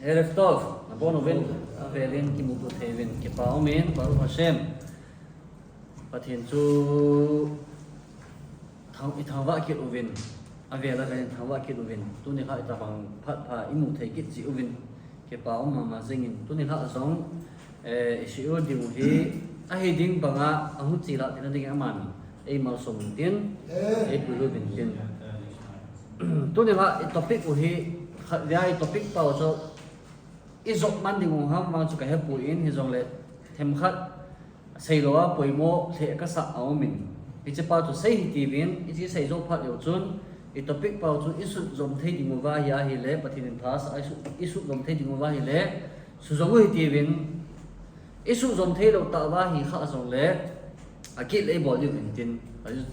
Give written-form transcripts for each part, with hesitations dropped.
Erev Tov, nabon ovin avelin ki mutu thevin ki paumen Baruch Hashem. Pathin chu thangwa ki ovin avela velin thangwa ki ovin tu ni kha ta bang phat pha imu thei ki chi ovin ki paum ma zengin tu ni kha song isiu diu hi a hi ding banga ahu chi la tin ding aman ei mal som tin ei pulu bin tin tu ni kha topic u hi dai topic pa so izok man ding ham ma chu ka he pu in hi jong le them khat sei lo poimo the ka sa au min i che pa tu sei hi ti bin i chi sei zo phat yo chun i topic pa chu isu zom thei ding wa ya hi le pathin thas ai su isu zom thei ding wa hi le su zong hi ti bin isu zom thei lo ta wa hi kha zong le a ki le bo yu in tin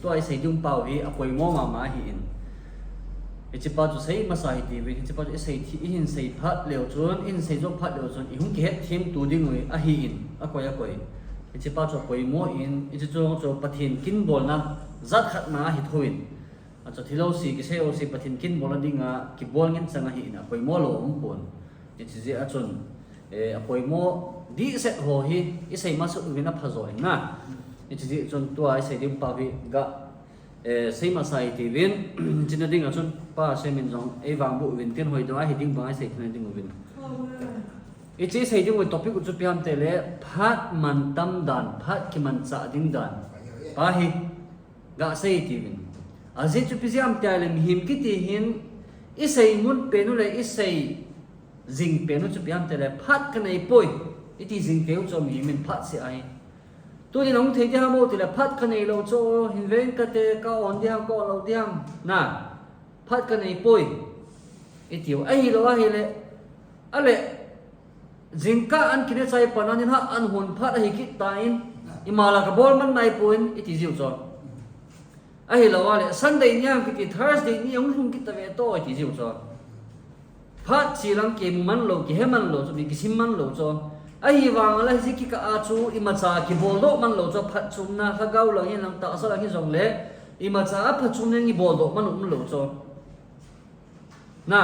to ai sei dung pau hi a poimo ma hi in i che pa tu sei ma sa hi ti bin i che pa tu sei thi in sei phat leo chun in sei zo phat leo chun i hung ki het thim tu ding ui a hi in a koi i che pa cho poimo in i che cho pathin kin bol na zat khat na hi thoin a cho thilo si ki se o si pathin kin bol na dinga ki bol ngin changa hi na poimo lo pon i che je a chun a poimo di se ho hi i sei ma su wina phazo na i che je chun to ai sei dim pa vi ga sei ma sai ti win chin ding a chun pa se min jong e wang bu win tin hoi do ai ding ba ai sei tin ding win i chi sei ding topic chu piam te le phat man tam dan phat ki man cha ding dan pa hi ga sei ti win a ji chu piam te le him ki ti hin i sei mun pe nu le i sei jing pe nu chu piam te le phat ka nei poi i ti jing pe chu mi min phat se ai tu ni nong thei ja mo ti le phat ka nei lo cho hin ven ka te ka on diam ko lo diam na phat ka nei poi i tiu ai lo a hi le ale jingka an kine chai pananin ha an hun phat hi ki tain imala ka bol man mai point it is you so ai lo wale sunday nyam ki thursday ni ong lung ki ta ve to it is you so phat chilang ke man lo ki heman lo so bi kisim man lo so ai wang ala hi ki ka a chu imacha ki bol do man lo so phat chum na kha gau lo yin lang ta sa la hi jong le imacha phat chum ni bol do man lo so na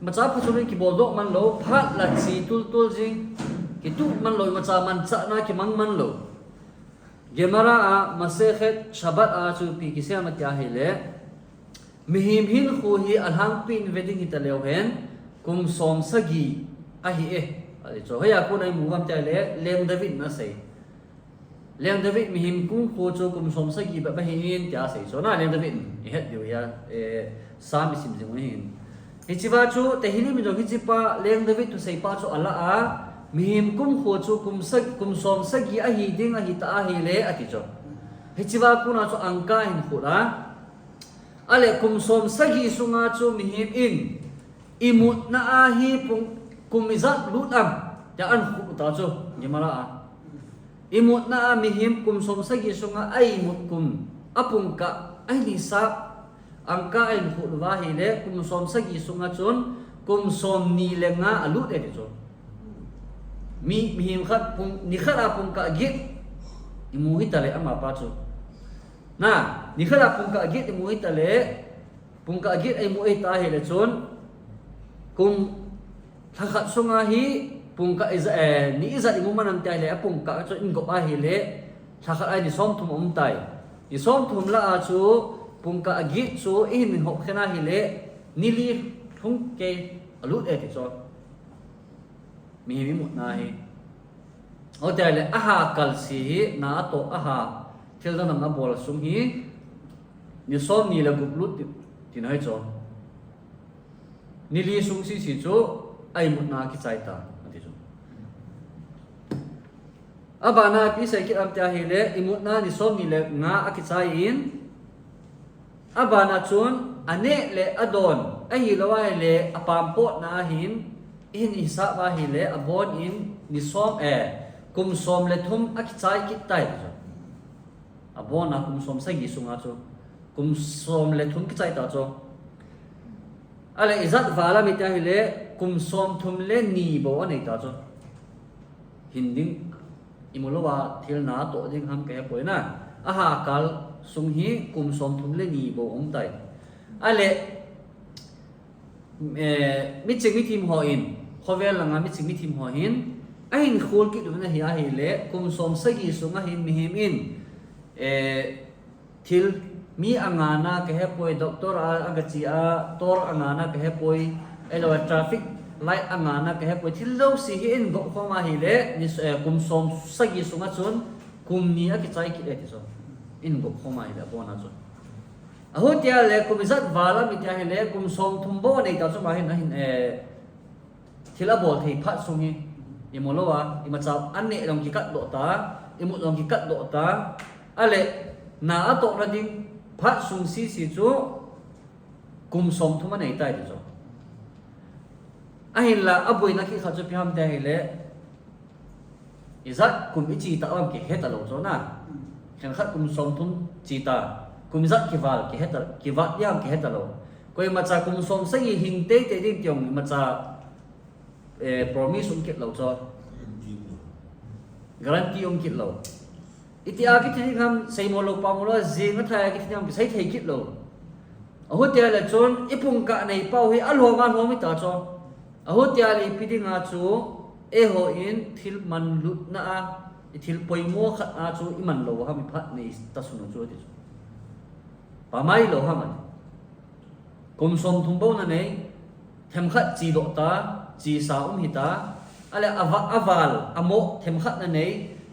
macha phachun ki bol do man lo phat la chi tul jing ki tu man lo macha man cha na ki man lo gemara a masechet shabat a chu pi ki se ma tia hele mihim hin khu hi alhang pin wedding hi ta leo hen kum som sagi a hi e ali cho haya ko nai mu gam ta le leng david na sei leng david mihim kum khu chu kum som sagi ba hi in tia sei so na leng david i het dio ya sam sim jing hin hichiwa chu tehini mi do hichipa leng david tu sei pa chu ala a mihim kum kho chu kum som sagi a hi ding a hi ta a hi le ati cho hichiwa kuna chu angka hin khula ale kum som sagi sunga chu mihim in imut na a hi pung kum izat lutam ya an khu ta chu nimala a imut na a mihim kum som sagi sunga ai mut kum apung ka ai ni sa angka en khu wa hi le kum som sagi sunga chun kum som ni le nga alut e chu mi him khat pung ni khara pung ka git imu hi tale ama pa chu na ni khara pung ka git imu hi tale pung ka git ai mu ai ta hi le chun kum khat sunga hi pung ka ni iza imu manam ta le pung ka chu in go pa hi le khat ai ni som thum tai ni som thum la a chu pung ka agit so in min hok khana hi le nili thung ke alut e ti so mi mut na hi o ta le aha kal si hi na to aha thil da na bol sum hi ni som ni la gup lut ti nai cho nili sung si si cho ai mut na ki chai ta ati so abana pi sai ki am ta hi le imut na ni som ni le nga aki chai in abana chun ane le adon a hi lawa le apam po na hin in isa wa hi le abon in ni som kum som le thum akichai ki tai jo abon na kum som sagi sunga cho kum som le thum ki chai ta cho ale izat wala mi ta hi le kum som thum le ni bo anei ta cho hinding imolowa thil na to ding ham ke poina aha kal sung hi kum som thum le ni bo ong tai ale mi ching mi tim ho in khovel langa mi chimi thim ho hin a hin khol ki dum na hi a hi le kum som sagi sunga hin mi him in thil mi angana ke he poi doctor agachi a tor angana ke he poi elo traffic light angana ke he poi thil lo si hi in go khoma hi le ni kum som sagi sunga chun kum ni a ki chai ki le ti so in go khoma hi le bona chun a ho tia le kum zat wala mi tia hi le kum som thum bo nei ta so ma hin hin thila bol thei phat sungi imolowa imachap anne long ki kat do ta imut long ki kat do ta ale na ato na ding phat sung si si chu kum som thuma nei tai chu ahin la aboi na ki kha chu pham ta hi le izat kum ichi ta am ki heta lo cho na khan khat kum som thum chi ta kum zat ki wal ki heta ki wat yam ki heta lo koi macha kum som sai hing te te ding tiong macha promise kit lo cho guarantee kit lo itia ki thi kham sei mo lo pa mo lo jing ma thai ki thi am sai thei kit lo a ho tia la chon ipung ka nei pau hi al ho nga ho mi ta cho a ho tia li pidinga chu e ho in thil man lut na a thil poimo khat a chu iman lo ha mi phat nei ta sunu chu ti pa mai lo ha man kum som thum bo na nei them khat chi do ta chi sa hi ta ale aval amo them khat na nei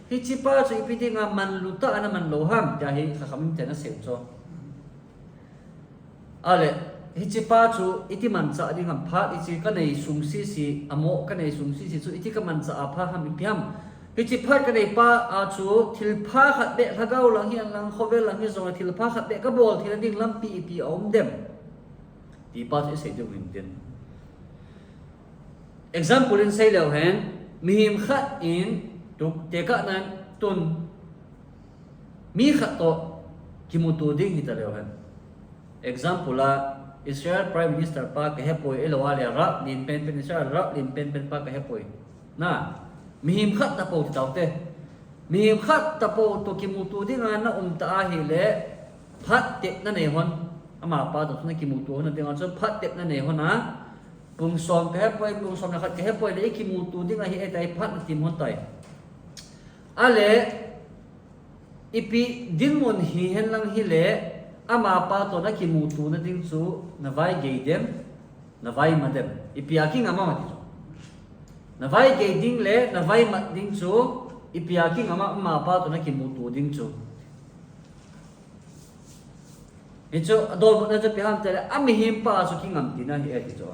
hi chi pa chu ipidinga man luta ana man lo ham ta hi kha kham te na se cho ale hi chi pa chu iti man cha ding ham pha ichi ka nei sung si si amo ka nei sung si si chu iti ka man cha a pha ham piam hi chi pha ka nei pa a chu thil pha khat be thagau lang hi lang khovel lang hi zong thil pha khat be ka bol thil ding lam pi om dem ti pa chu se de win ten example in say lo hen mihim khat in tuk te ka nan tun mi khat to kimutu ding hi ta lo hen example la Israel Prime Minister pa ka hepoi elawale ra lin pen Israel ra lin pen pa ka hepoi na mihim khat ta po ta te mihim khat ta po to kimutu ding na ta hi le phat te na nei hon ama pa to na kimutu na ding an phat te na nei hon na pung som ka hepoi pung som na khat ka hepoi le kimutu ding a hi etai phat na tim hon tai ale ipi dinmon hi hen lang hi le ama pa to na kimutu na ding chu na vai geidem na vai madem ipiaking ama ma ti na vai geiding le na vai mat ding chu ipiaking ama pa to na kimutu ding chu echo adol mo na chu piham te ami him pa chu kingam ti na hi e ti chu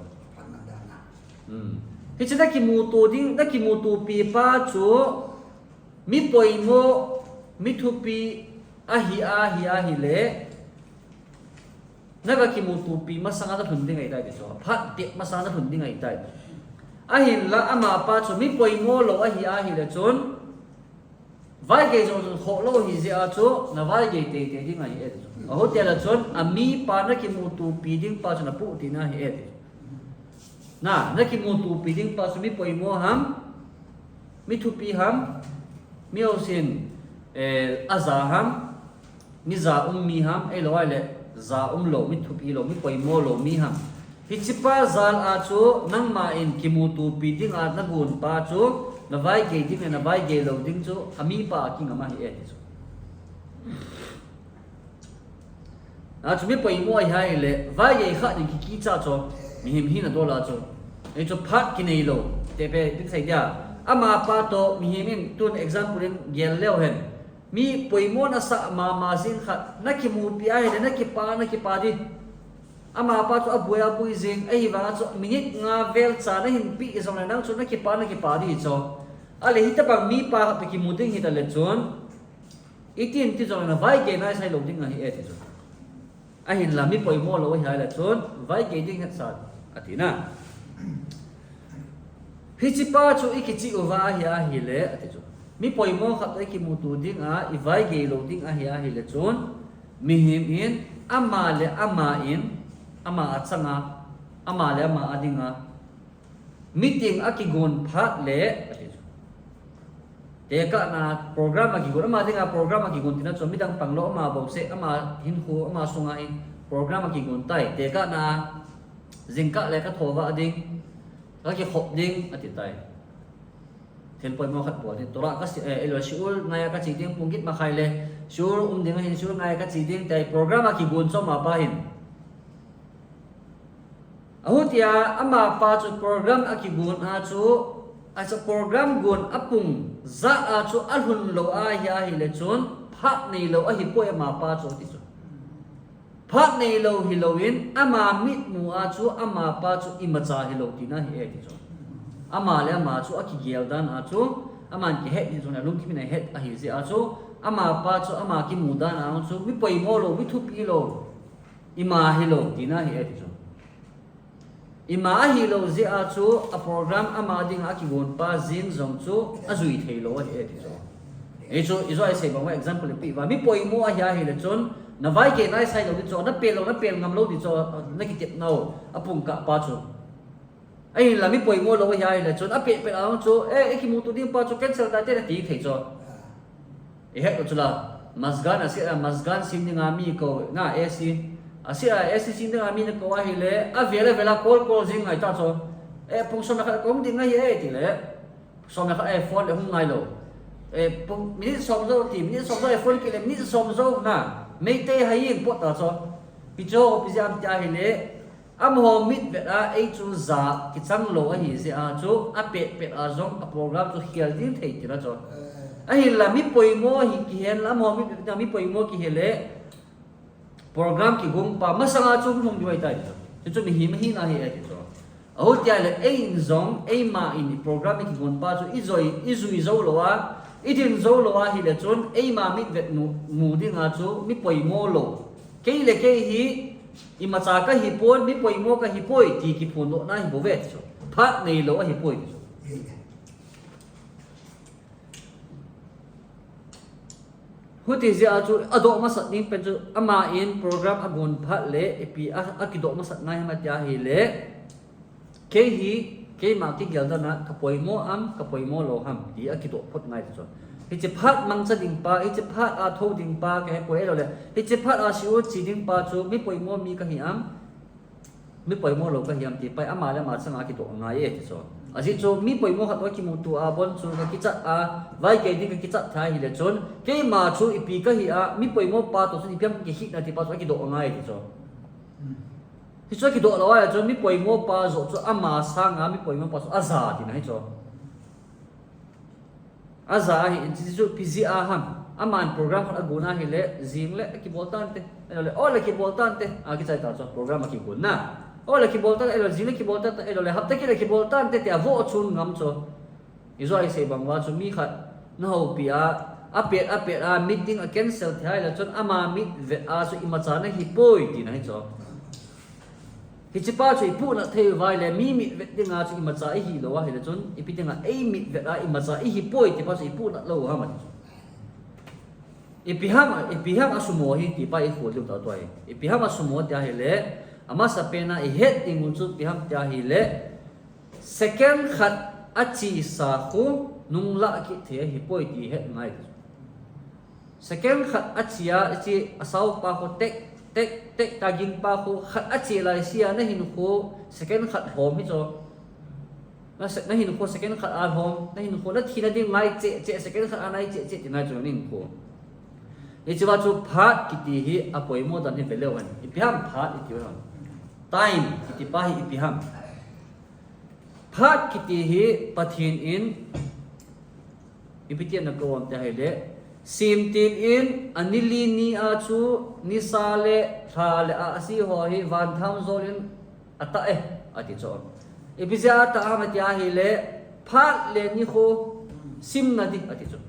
hi chu na kimutu ding na kimutu pi pa chu mi poimo mi thupi a hi le naga kimutu pi masanga da thunding ai tai de so phat te masanga da thunding ai tai a hin la ama pa chu mi poimo lo a hi le chon vai ge jo kho lo hi je a chu na vai ge te ding ai e a ho te la chon ami pa na kimutu pi ding pa chu na pu ti na hi e na kimutu pi ding pa chu mi poimo ham mi thupi ham mi osin aza ham mi za mi ham e lo ai le za lo mi thupi lo mi poimo lo mi ham hichipa zal a chu nang ma in kimutu pi ding a na gun pa chu na vai ge ding na vai ge lo ding chu ami pa king ama hi e chu a chu mi poimo ai hai le vai ge kha ding ki cha chu mi him hi na do la chu e chu phat ki nei lo te pe ding sai dia ama pa to mi himin tun example in gel leo hen mi poimo na sa ma zin khat na ki mu pi ai na ki pa di ama pa chu abui zin ai wa chu minute nga vel cha na hin pi izong na nang chu na ki pa di cho ale hita pa mi pa pe ki mu ding hita le chon itin ti jong na vai ge na sai lo ding na hi e ti chu a hin la mi poimo lo hi la chon vai ge ding hat sa atina hichipa chu ikichi uwa hi le ati chu mi poimo khat ai ki mutu ding a i vai ge lo ding a hi le chon mi him in ama le ama in ama achanga ama le ama adinga meeting akigon phat le ati chu te ka na program akigon ama dinga program akigon tina chu midang panglo ama bo se ama hin khu ama sunga in program akigon tai te ka na jingka le ka thowa ading cái hộp ding ở tại thiên point mo khát bỏ thì tôi đã cái elo siul ngay cái chỉ ding pungkit mà khai le siul ding hin siul ngay cái chỉ ding tại program aki gun so mà pa hin ahutia ama pa chu program aki gun a chu as a program gun apung za a chu alhun lo a hi le chun phat nei lo a hi poi ma pa chu ti chu phat nei lo hi lo in ama mit mu a chu ama pa chu imacha hi lo ti na hi e ti chu ama le ama chu aki gel dan a chu ama ki het ni chu na lung ki nei het a hi ze a chu ama pa chu ama ki mu dan a chu mi poi mo lo mi thu pi lo ima hi lo ti na hi e ti chu ima hi lo ze a chu a program ama ding a ki gon pa zin zong chu a zui thei lo hi e ti chu e chu izo ai sei bang example pi wa mi poi mo a hi le chon na vai ke nai sai lo di chu na pel ngam lo di chu na ki tep no apung ka pa chu ai là mi poi mo lo hi le chon a pe a chu e ki mu tu ding pa chu cancel ta te na ti thei chu e he chu la masgan a se masgan sim ni nga mi ko na e si asia SCC na ami na ko hi le a vela call jing ngai ta cho e pung so na ka kong ding ngai e ti le so na ka e phone le hung ngai lo e pung mi som zo ti mi som zo e phone ki le mi som zo na mei te hai yin po ta cho pi jo pi jam ta hi le am ho mit ve a e chu za ki chang lo a hi se a chu a pe a zong a program chu hial din thei ti na cho a hi la mi poi mo hi ki hen la mo mi poi mo ki hele program ki gung pa masanga chung hong duai tai chu mi hi na hi ai chu au tia le ein zong ei ma in program ki gung pa chu izui zo lo wa idin zo lo wa hi le chun ei ma mit vet mu ding a chu mi poi mo lo ke le ke hi i ma cha ka hi pon mi poi mo ka hi poi ti ki phun lo na hi bo vet chu phat nei lo a hi poi chu huti zia chu ado ma sat ning pe chu ama in program agun phat le epi akido ma sat nai ma tia hi le ke hi ke ma ki gel da na ka poi mo lo ham ti akido phot ngai chu hi che phat mang cha ding pa hi che phat a tho ding pa ke poi lo le hi che phat a siu chi ding pa chu mi poi mo mi ka hi am mi poi mo lo ka hi am ti pai ama le ma changa ki to ngai e chu aji chu mi poi mo khat wa ki mu tu a bon chu ka ki cha a vai ke ding ki cha thai hi le chon ke ma chu ipi ka hi a mi poi mo pa to chu ipiam ki hi na ti pa chu ki do ngai ti chu hi chu ki do lo wa chu mi poi mo pa zo chu ama sang a mi poi mo pa chu aza ti na hi chu aza hi ti chu pza ham aman program khat aguna hi le jing le ki boltan te le o le ki boltan te a ki chai ta chu program ki gun na o le ki boltan elo jing le ki boltan elo le hapta ki le ki boltan te avo chun ngam chu izo ai sei bang wa chu mi khat na ho pi a pet a meeting a cancel thai la chon ama mit ve a chu imacha na hi poi ti na hi chu hi chipa chu ipu na thei vai le mi ve dinga chu imacha hi lo wa hi la chon ipitinga ei mit ve a imacha hi poi ti pa chu ipu na lo ha ma ipiham asumo hi ti pa i khol lu ta toy ipiham asumo tia hi le ama sapena i het tingun chu piham tia hi le second khat achi sa khu nung la ki the hi poi ti het ngai second khat achia chi asau pa ko tek taging pa khu khat achi lai sia na hin khu second khat hom hi cho na hin khu second khat a hom na hin khu na thina ding ngai che second khat anai che ti na cho ning khu e chiwa chu phat kiti hi apoi mo dan hi velewan ipiham phat itiwan time kiti pa hi ipiham phat kiti hi pathin in ipitian na kawam ta hele sim tin in anili ni a chu ni sale thale a asi ho hi van tham zolin ata ati cho ipizia ta amatia hi le phat le ni kho sim na di ati cho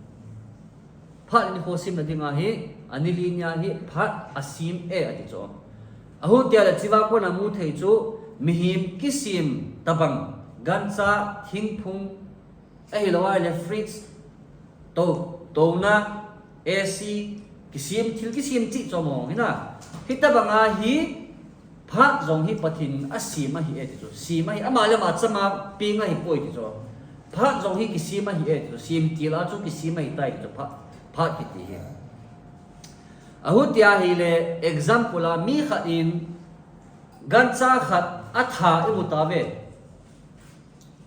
phat ni kho sim na di nga hi anili nya hi phat asim ati cho ahu tia la chiwa ko na mu thei chu mihim kisim tabang gancha thingphung lowa le fridge to na AC kisim chi cho mo hina hita banga hi phat zong hi pathin asima hi ati cho sima hi amala ma chama pinga hi poi ti cho phat zong hi kisima hi ati cho sim ti la chu kisima hi tai cho phat ki ti hi ahu tia hi le example la mi kha in gancha khat atha i mutabe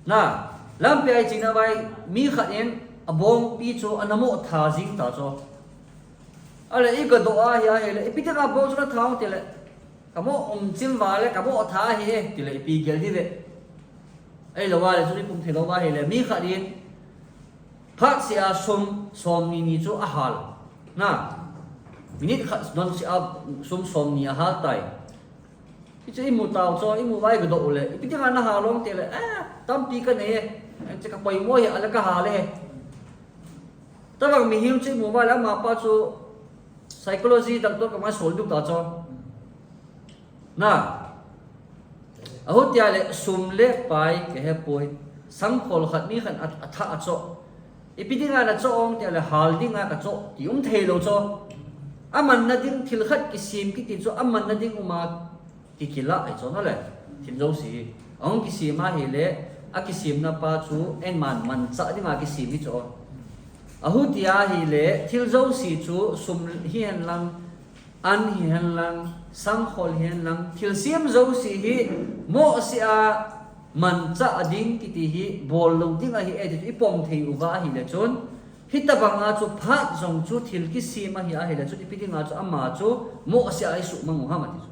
na lam pe ai china bai mi khat en abong pi chu anamo tha jing ta cho ale I ka do a ya hele pi ta bo chu na thau te le kamo chim wa le kamo tha hi ti le pi gel di le ai lo wa le chu ni pum the lo wa hele mi khat in phat sia som ni chu a hal na minit khat don sia som ni a hal tai chứ imu tao cho imu vai cái độ lệ cái tiếng Anh hà long tiền lệ tâm pi cái này chỉ có bảy mươi là cái hà lệ tất cả mình hiểu chứ imu vai là mà bao nhiêu psychology đặc biệt cái máy số được tao cho na ở hốt nhà lệ sum lệ bài cái hệ bồi sang khol khát mi khát thà cho cái tiếng Anh là cho ông tiền lệ hal tiếng Anh cái cho thì ông thề lo cho mình là tiếng thil khát cái sim cái tiếng cho mình là tiếng mà kikila ai cho nó le thim zo si ong kisim ha hi le a kisim na pa chu en man cha ding a kisim hi cho a hu tia hi le thil zo si chu sum hian lang an hian lang sang khol hian lang thil sim zo si hi mo si a man cha ding ki ti hi bol lo ding a hi e ti pom thei u wa hi le chon hita banga chu phat zong chu thil kisim a hi le chu ti pi nga chu ama chu mo si ai su mang ha ma ti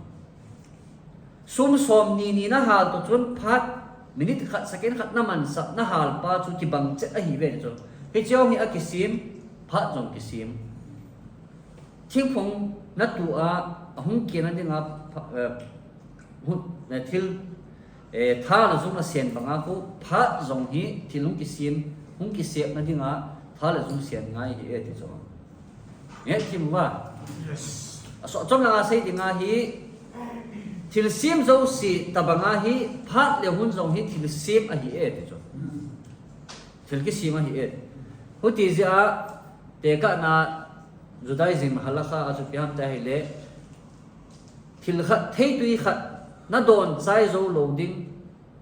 sum som ni na hal to chun phat minute khat second khat na man sa na hal pa chu ki bang che a hi ve chu he chong hi a kisim phat jong kisim thing phong na tu a hung ke na dinga hun na thil tha la zum na sen banga ko phat jong hi thilung kisim hung ki sep na dinga tha la zum sen ngai hi e ti chu ye kim wa yes so chom la sei dinga hi thil sim zo si tabanga hi phat le hun zong hi thil sim a hi e te cho thil ki sim a hi e huti ja te ka na judaism halakha a chu piam ta hi le thil khat thei tui khat na don sai zo lo ding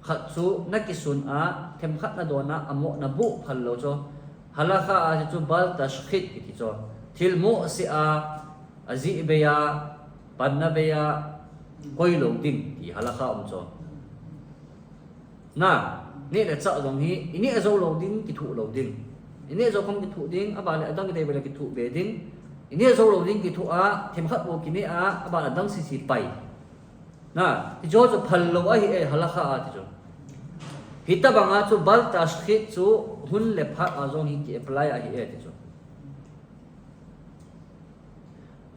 khat chu na ki sun a them khat na don na amo na bu phal lo cho halakha a chu bal tashkhit ki cho thil mo si a azi beya panna beya quay lồng đinh thì halakha cho na nè là sợ dòng hi nè là dâu lồng đinh thì thụ lồng đinh nè dâu không thì thụ đinh à bạn lại đang cái đây là cái thụ bể đinh nè dâu lồng đinh thì thụ á thêm khát bộ cái nè á à bạn là đang xịt bay na thì cho phần lồng ấy halakha thì cho hita bằng á cho bal tashkhit cho hun le phat à dòng hi cái apply à hi thì cho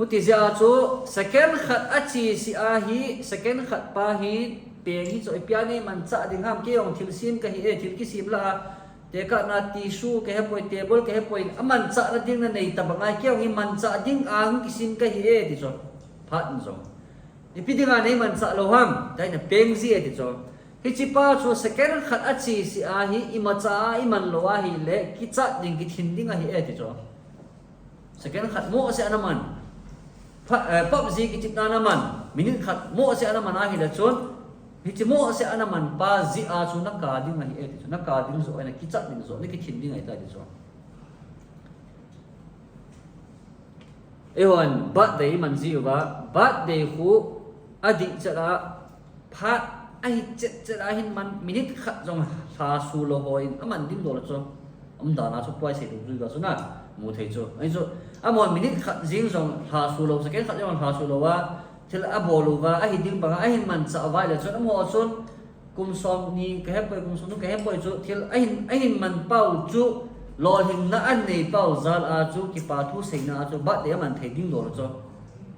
huti ja chu second khat achi si a hi second khat pa hi peng hi choi piani man cha ding ham ke ong thil sim ka hi e thil ki sim la te ka na tissue ke he poi table ke he poi aman cha na ding na nei ta bangai ke ong hi man cha ding ang ki sim ka hi e ti cho phat zo ni pi dinga nei man cha lo ham dai na peng ji e ti cho hi chi pa chu second khat achi si a hi ima cha i man lo a hi le ki cha ding ki thin ding a hi e ti cho second khat mo se anaman pop gì cái chip na man minit khat mo se ana mana hi la chon hi chi mo se ana man pa zi a chu na ka ding hi e chu na ka ding zo ena ki chat ding zo ni ki thin ding ai ta di so ewan bat dei man zi wa bat dei khu adi chara phat ai chet hin man minit khat jong sa su lo hoin aman ding do la cho da na chu poi se du ga so na mu thei cho ai cho amon minit khat jing jong ha su lo second khat jong ha su lo wa thil a bolu wa a hiding banga a hin man cha vai le chon amo chon kum som ni ka he poi kum som ka he poi chu thil a hin man pau chu lo hin na an nei pau zal a chu ki pa thu sei na chu ba de man thei ding do cho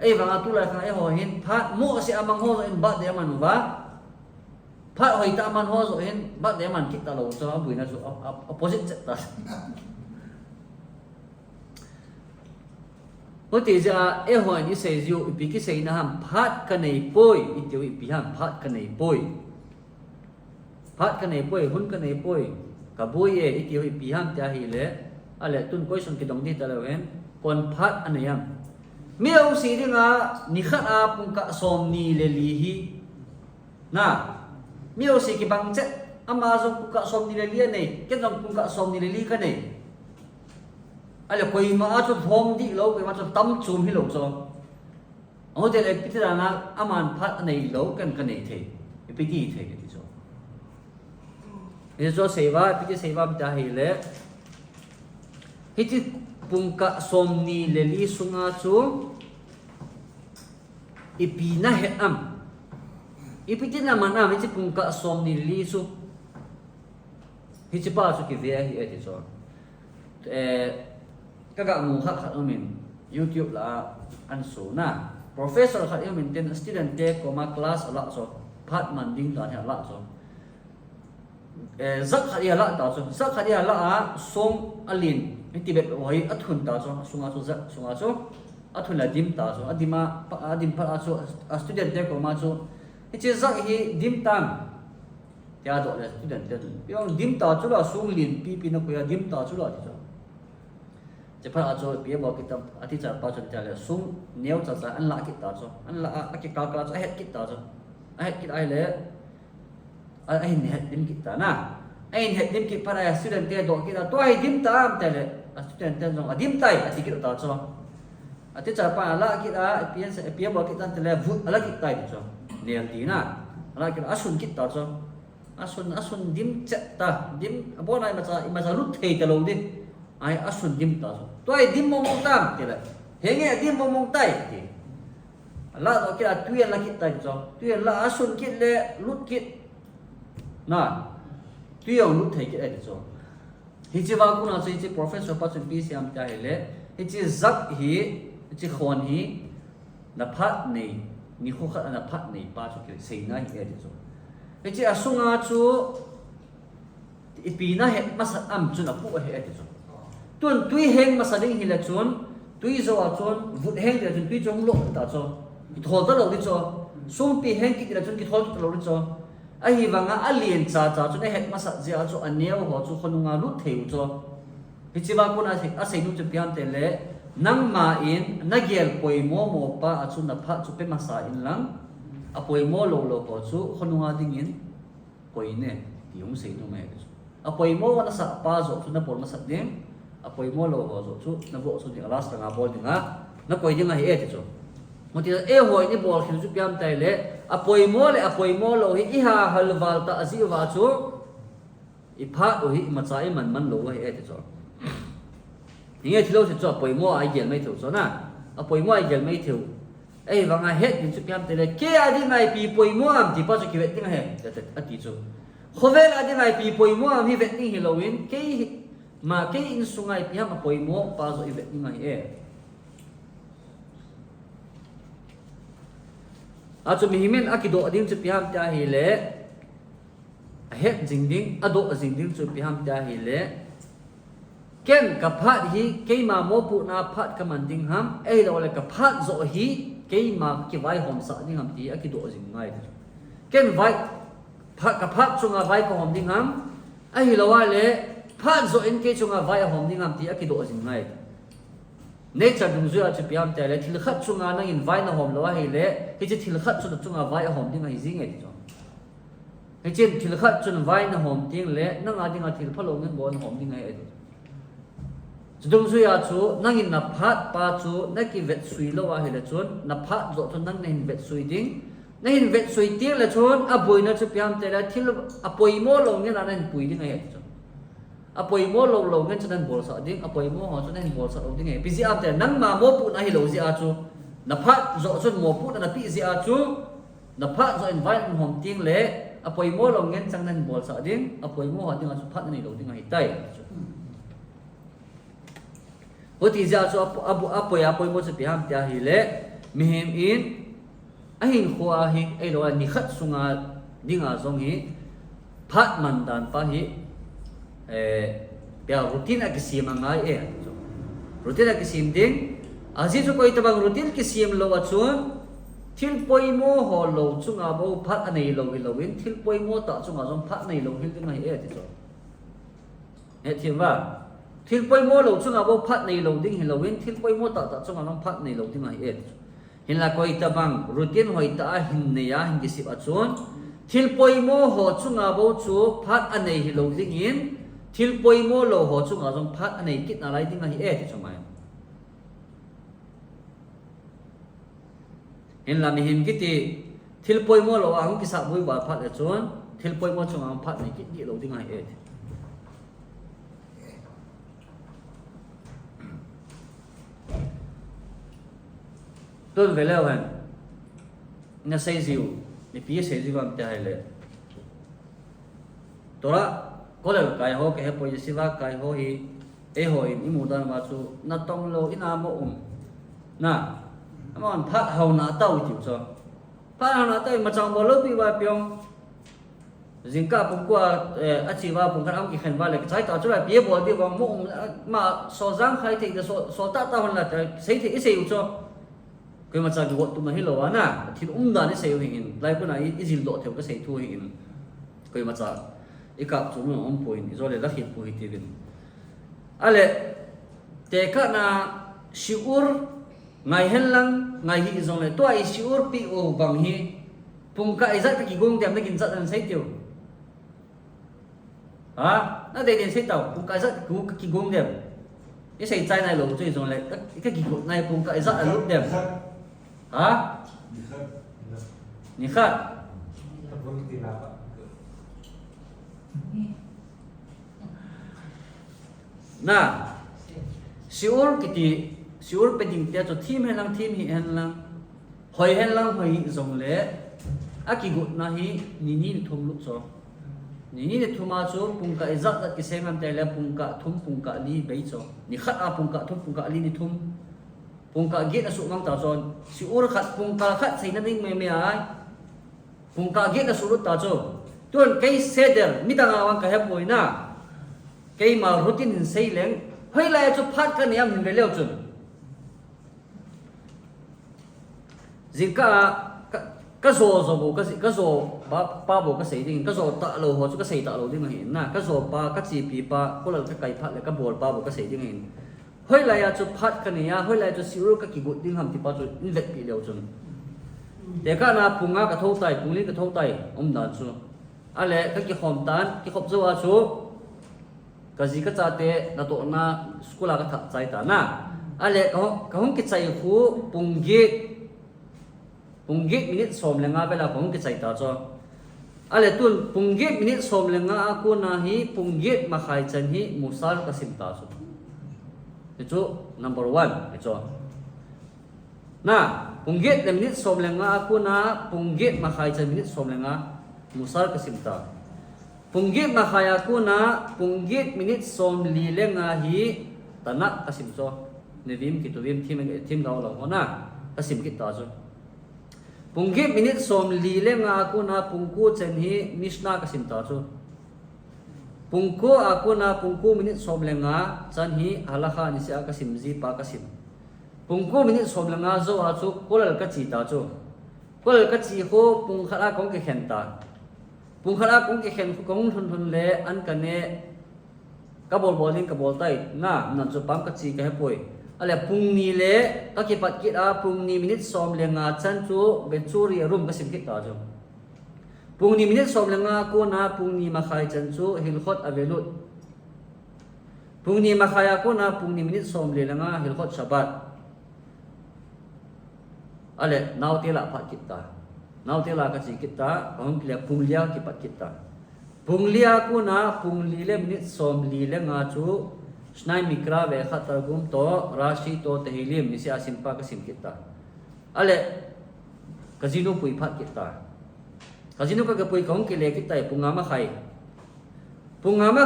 ai banga tu la ka e ho hin phat mo se amang ho in ba de man wa phat hoi ta man ho zo hin ba de man ki ta lo cho bui na chu opposite ta huti ja e hoi ni sei ju ipi ki sei na ham phat ka nei poi itiu ipi ham phat ka nei poi phat ka nei poi hun ka nei poi ka boi e itiu ipi ham ta hi le ale tun koi son ki dong di ta lo en kon phat anayam mi au si ringa ni khat a pung ka som ni le li hi na mi au si ki bang che ama jong pung ka som ni le li nei ke jong pung ka som ni le li ka nei ale koi ma chu thom di lo koi ma chu tam chum hi lo cho o de le pitira na aman phat nei lo kan kan nei the piti the ke ti cho hi zo seva pi seva ta hi le hi ti pungka somni le li sunga chu ipina he am ipiti naman am hi ti pungka somni li su hi chi pa su ki ve hi e ti zo kaga mu khat min YouTube la an so na professor khat min ten student te koma class ala so phat man ding ta ha la so zak khat ya la ta so zak khat ya la a song alin mi ti bet oi athun ta so sunga so zak sunga so athun la dim ta so adima adim pha so student te koma so chi zak hi dim tam ya do le student te yong dim ta chu la sung lin pi na ko ya dim ta chu la ti soจะพระอาจารย์เปียบอกกิตอธิษฐานปาจจะเลยซุ้มเนี้ยจะอันละกิตตาจ้ะอันละกิตกากลาจะเฮ็ดกิตตาจ้ะเฮ็ดกิตไอเลยไอเฮ็ดดิมกิตตานะไอเฮ็ดดิมกิตพระอาสุดันเตดอกกิตตัวไอดิมตามแต่เลยสุดันเตจงดิมไตอธิกิตตาจ้ะอธิษฐานปาละกิตาเปียบอกกิตแต่เลยวุละกิตไตจ้ะเนียดีนะละกิตอสุนกิตตาจ้ะอสุนดิมเจตาดิมบ่ไหนมาจะลุดเทตะลงดิไออสุนดิมตาจ้ะตัวไอ้ดิมมองตามทีละเฮงไอ้ดิมมองใต้ทีละตัวคิดตัวยันละคิดใต้จ้ะตัวยันละอาสุนคิดเลยลุดคิดน่ะตัวยันลุดเทคิดไอ้จ้ะฮิจิวากุน่าจะฮิจิ professor ปัจจุบันที่ยามใจเลยฮิจิจักฮิจิขวนฮินับพัดนี่นี่คู่ขัดนับพัดนี่ปัจจุบันเสียงไอ้จ้ะฮิจิอาสุงอาจูอีปีน่าเห็นมาสัตอัมจุนอปุไอ้จ้ะตุนตุยเฮงมาสดิ้งหิเลชวนตุยโซอาชวนวุดเฮงเดชวนตุยจงโลกตาโซกิทอลตลอดดิโซซุ่มปีเฮงกิเดชวนกิทอลตลอดดิโซไอฮิวังอาเลียนจ้าจนไอเฮกมาสัเจียโซอันเนียวหัวจูคนงาลุดเทวโซพิจิบากุนอาศัยนุ่งจะพิจารณาเล่นังมาอินนักเยลป่วยโมโมปะอาชุนนับพระจูเป็นมาสาอินลังอาป่วยโมโลหัวจูคนงาดิ่งอินป่วยเนี่ยที่ยงเสียนุ่งไม่ได้อาป่วยโมวันสัปาโซชุนนับปนมาสัดิ่งapoy mo lo go chu na bo chu ding alas tanga bol dinga na koi dinga hi e chu moti e hoi ni bol khil chu piam tai le apoy mo lo hi i ha halwal ta azi wa chu i pha o hi ma chai man lo hi e chu ninge thilo chu apoy mo ai gel mai thu so na apoy mo ai gel mai thu ei wanga het ni chu piam tai le ke adi ngai pi poy mo am ti pa chu ki vet dinga he ati chu khovel adi ngai pi poy mo am hi vet ni hi lo win ke mà cái in sungai pihak apoi mo pa zo ivet ngai e a chu mi himen akido ading chu piham ta hi le het jingding ado jingding chu piham ta hi le ken ka phat hi ke ma mo pu na phat ka man ding ham e lo le ka phat zo hi ke ma ki vai hom sa ding ham ti akido jing ngai ken vai phat ka phat chu nga vai ko hom ding ham a hi lo wa le phat zo in ke chunga vai hom ding am ti akido jing ngai nature dung zua chu piam te le thil khat chunga nang in vai na hom lo hi le hi chi thil khat chu chunga vai hom ding hi jing ngai chu hi chi thil khat chun vai na hom ding le nang a ding a thil phalo ngen bon hom ding ngai chu dung zua chu nang in na phat pa chu na ki vet sui lo wa hi le chun na phat zo chun nang nen vet sui ding na hin vet sui ting le chun a boi na chu piam te le thil a poi mo lo ngen a nen pui ding ngai chu apoy mo lo ngen chunan bol sa ding apoy mo ho chunan bol sa ding e pisi ap te nang ma mo pu na hi lo ji a chu na phat zo chun mo pu na pi ji a chu na phat zo invite hom ting le apoy mo lo ngen chang nan bol sa ding apoy mo ho ding a chu phat ni lo ding a hi tai ho ti ja chu apoy mo chu pi ham tia hi le mi hem in a hin khuwa hi ai lo ni khat sunga ding a zong hi phat man dan pa hi bia routine ak sim angai e routine ak sim ding aji chu koi tabang routine ki sim lo achun thil poi mo ho lo chunga bo phat anei lo hi lo win thil poi mo ta chunga jong phat nei lo hil ding ai e ti chu e thiam wa thil poi mo lo chunga bo phat nei lo ding hi lo win thil poi mo ta chunga jong phat nei lo ding ai e hin la koi tabang routine hoi ta hin ne ya hin ki sip achun thil poi mo ho chunga bo chu phat anei hi lo ding in thil poi mo lo ho chunga jong phat anei kit na lai ding hi e ti chumai in la mi him kiti thil poi mo lo ang ki sa bui ba phat le chon thil poi mo chunga phat nei ki lo ding ai e tôi về leo hẳn nhà xây dịu để phía xây dịu làm tay lệ tôi đã có được cái hồ cái bồi dưỡng và cái hồ hi e hồ hi imu dan mà chú na tông lâu ina mo na mà anh phát hậu na tàu chịu cho phát hậu na tàu mà chẳng bao lâu bị vài piong riêng cả bung qua anh chị vào bung cái ông kia khen vào lại cái trái tàu cho lại phía bồi đi vào mo mà so giang khai thì so ta tao là xây thì ít xây cho cái mà chẳng được tụi mình hiểu na thì đàn ấy xây hình lại cái này ít dil độ theo cái xây thu hình cái mà chẳng ít cặp chúng mình ông point rồi là hiện point thì bên ale te ka na shiur ngai hen lang ngai hi zong le to ai shiur pi o bang hi pung ka izat ka ki gong dem na kin zat an sai tiu ha na de den sai tau pung ka izat ku ki gong dem cái sai chai này lo chui zong le cái ki gong này pung ka izat a lu dem ha ni khat na siur kiti siur peding tia cho team helang team hi helang hoi helang hoi zong le aki gut na hi ni thum lu cho ni thuma cho pung ka izat ki sengam te le pung ka thum pung ka li bei cho ni khat a pung ka thum pung ka li ni thum pung ka ge na su mang ta cho siur khat pung ka khat sai na ding me ai pung ka ge na su lu ta cho tuan kai seder mi ta ngawang ka hep boy na cái mà routine xây lên hơi lại cho phát cái này mình về leo chuẩn gì cái số bộ cái số ba bộ cái xây đi cái số tạ lầu hoặc cái xây tạ lầu đi mà hiện na cái số ba cái chi pi ba có là cái phát lại cái bộ ba bộ cái xây đi hiện hơi lại cho phát cái này hơi lại cho xíu cái kỳ bột đi làm thì bao giờ in vẹt bị leo chuẩn để cái na phùng cái thâu tay phùng lên cái thâu tay ông đàn số à lẽ cái hòm tán cái hộp dâu số cái gì cái chate na to na school ka thak chai ta na ale ka hong ki chai khu punggit minute som lenga bela ka hong ki chai ta cho ale tun punggit minute som lenga aku na hi punggit ma khai chan hi musal ka sim ta cho itu number 1 itu na punggit minute som lenga aku na punggit ma khai chan minute som lenga musal ka sim ta punggit makaya ko na punggit minute som lile nga hi tanak kasim so nevim kituvim tim gaw lang na kasim kita so punggit minute som lile nga ko na pungku chen hi mishna kasim ta so pungku ako na pungku minute som lenga chan hi halakha ni sia kasim ji pa kasim pungku minute som lenga zo a chu kolal ka chi ta chu kolal ka chi ho pung khala kong ke khen ta pung khala kong ke khen kong thun le an ka ne ka bol bowling ka bol tai na nan chu pam ka chi ka hepoi ale pung ni le ka ki pat kit a pung ni minute som le nga chan chu be churi room ka sim kit ta jo pung ni minute som le nga ko na pung ni ma khai chan chu hil khot avelut pung ni ma khaya ko na pung ni minute som le nga hil khot sabat ale naw te la phat kit ta naw te la ka chi kita kong kle punglia ki pat kita punglia ku na pungli le minute som li le nga chu snai mikra ve khatar gum to rashi to tehilim ni sia simpa ka sim kita ale kazino pui phat kita kazino ka pui kong kile kita pungama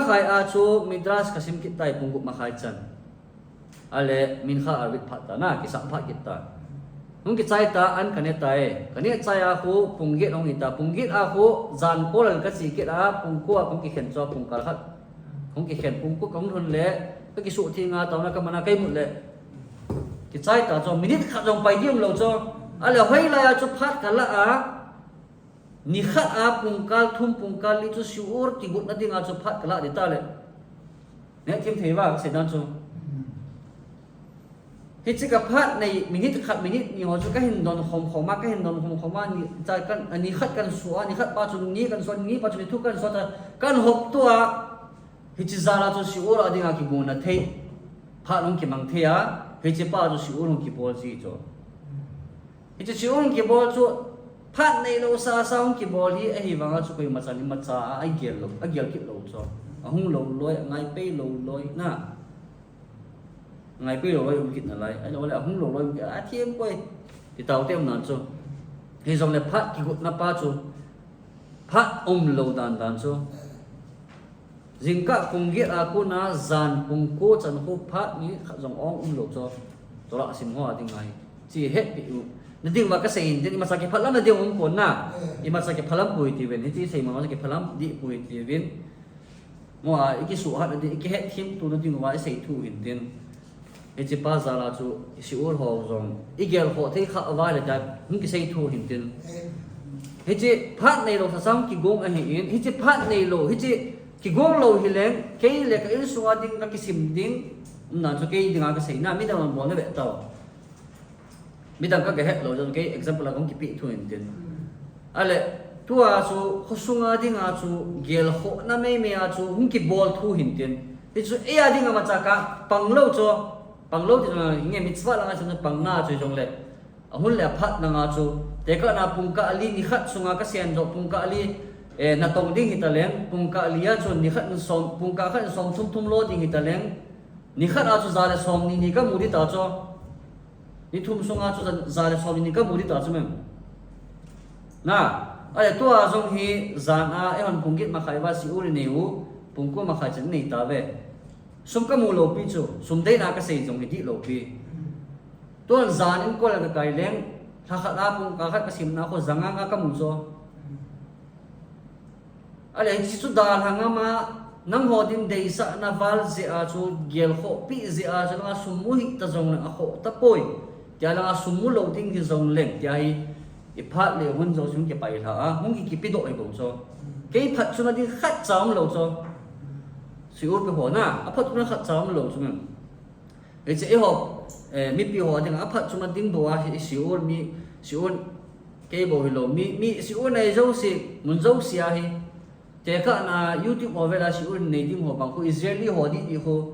khai a chu midras ka sim kita pungup ma khai chan ale min kha arvit phat ta na ki sam phat kita nung ki chai ta an kane tai kane chai a khu punggit ong ita punggit a khu zan kolal ka chi kit a pungku a kong ki khen cho pungkal khat kong ki khen pungku kong thun le ka ki su thi nga taw na ka mana kai mut le ki chai ta cho minute khat jong pai dim lo cho ale hoi la ya chu phat kala a ni khat a pungkal thum pungkal li chu siur ki gut na ding a chu phat kala di ta le ne kim thei wa se dan chuที่จะกับพัดในมินิขัดมินินี่เขาจะก็เห็นดอนของมากก็เห็นดอนของมากนี่จะกันอันนี้ขัดกันสัวนี่ขัดปาจุนนี้กันส่วนนี้ปาจุนทุกกันส่วนกันหกตัวที่จะซาลาจะสิโอราดิ่งอากิบูนะเทพัดลงกิมังเทียที่จะปาจะสิโอลงกิบอลจีโจที่จะสิโอลงกิบอลโจ phát này lâu xa sao cái bò li ai vang á chụp mà chán mà cha ai gel kịp lâu cho hung lâu lôi ngay pe lâu lôi na ngay pe lâu lôi kịp là lại ai nói là hung lâu lôi thêm quay thì tàu tem nản cho thì dòng này phát cái gột napa cho phát lâu đàn cho riêng cả cùng nghĩa là cô na dàn cùng cô chân cô phát ní dòng lâu cho tôi lại xin hoa tiếng này chỉ hết bị nên tiếng mà cái gì nên mà sao cái phát lắm là tiếng ông còn na nhưng mà sao cái phát lắm bùi thì về nên chỉ thấy mà sao cái phát lắm đi bùi thì về mà cái số hạt là cái hết thêm tôi nó tiếng mà sẽ thu hiện tiền cái chỉ ba giờ là chú siêu họ dùng cái gel họ thấy khá vài là cái những cái sẽ thu hiện tiền cái chỉ phát này rồi sao cái gông anh hiện cái chỉ phát này rồi cái chỉ cái gông rồi thì lên cái là cái số hạt tiếng cái sim tiếng là cho cái tiếng cái gì na biết đâu mà bỏ nó bị tàu biết đâu cái hết rồi cái example là cũng cái bị thu hiện tiền ale tua số khó sunga tiếng số gel họ na mấy số những cái ball thu hiện tiền cái số ai tiếng mà chắc cả bằng lâu cho bằng lâu thì là nghe mitzvah là ngay trong bằng na chơi trong lệ hun lệ phát là ngay chỗ thế cả na pung cả ali ni khát sunga cái sen rồi pung cả ali na tông đi hita leng pung cả ali á chỗ ni khát som pung cả khát som thum thum lo đi hita leng ni khát á chỗ giá là som ni cái mùi ta cho ni thum sunga chỗ giá là som ni cái mùi ta cho mình na ai tua trong hi zan a em pung kít mà khai va si uri neu pung ko mà khai chân này ta về sum ka mu lo pi chu sum dei na ka sei jong hi lo pi ton zan in ko la ka kai leng tha kha na pung ka kha ka sim na ko zanga nga ka mu zo ale chi chu dal hanga ma nang ho din dei sa na val ze a chu gel kho pi ze a cha nga sum mu hi ta jong na kho ta poi tia la sum mu lo ding hi jong leng tia hi i phat le hun zo sum ke pai tha a hung ki pi do ai bo zo ke phat chu na di khat chang lo zo siêu bị hổ na áp phật chúng nó khát cháu lâu chúng mình cái chế hộp mi bị hổ thì áp phật chúng nó tiếng bùa thì siêu cái bùa lâu mi siêu này dâu xì muốn dâu xì à hi thế cả na YouTube họ về là siêu này tiếng hổ bằng khu Israeli hổ đi khu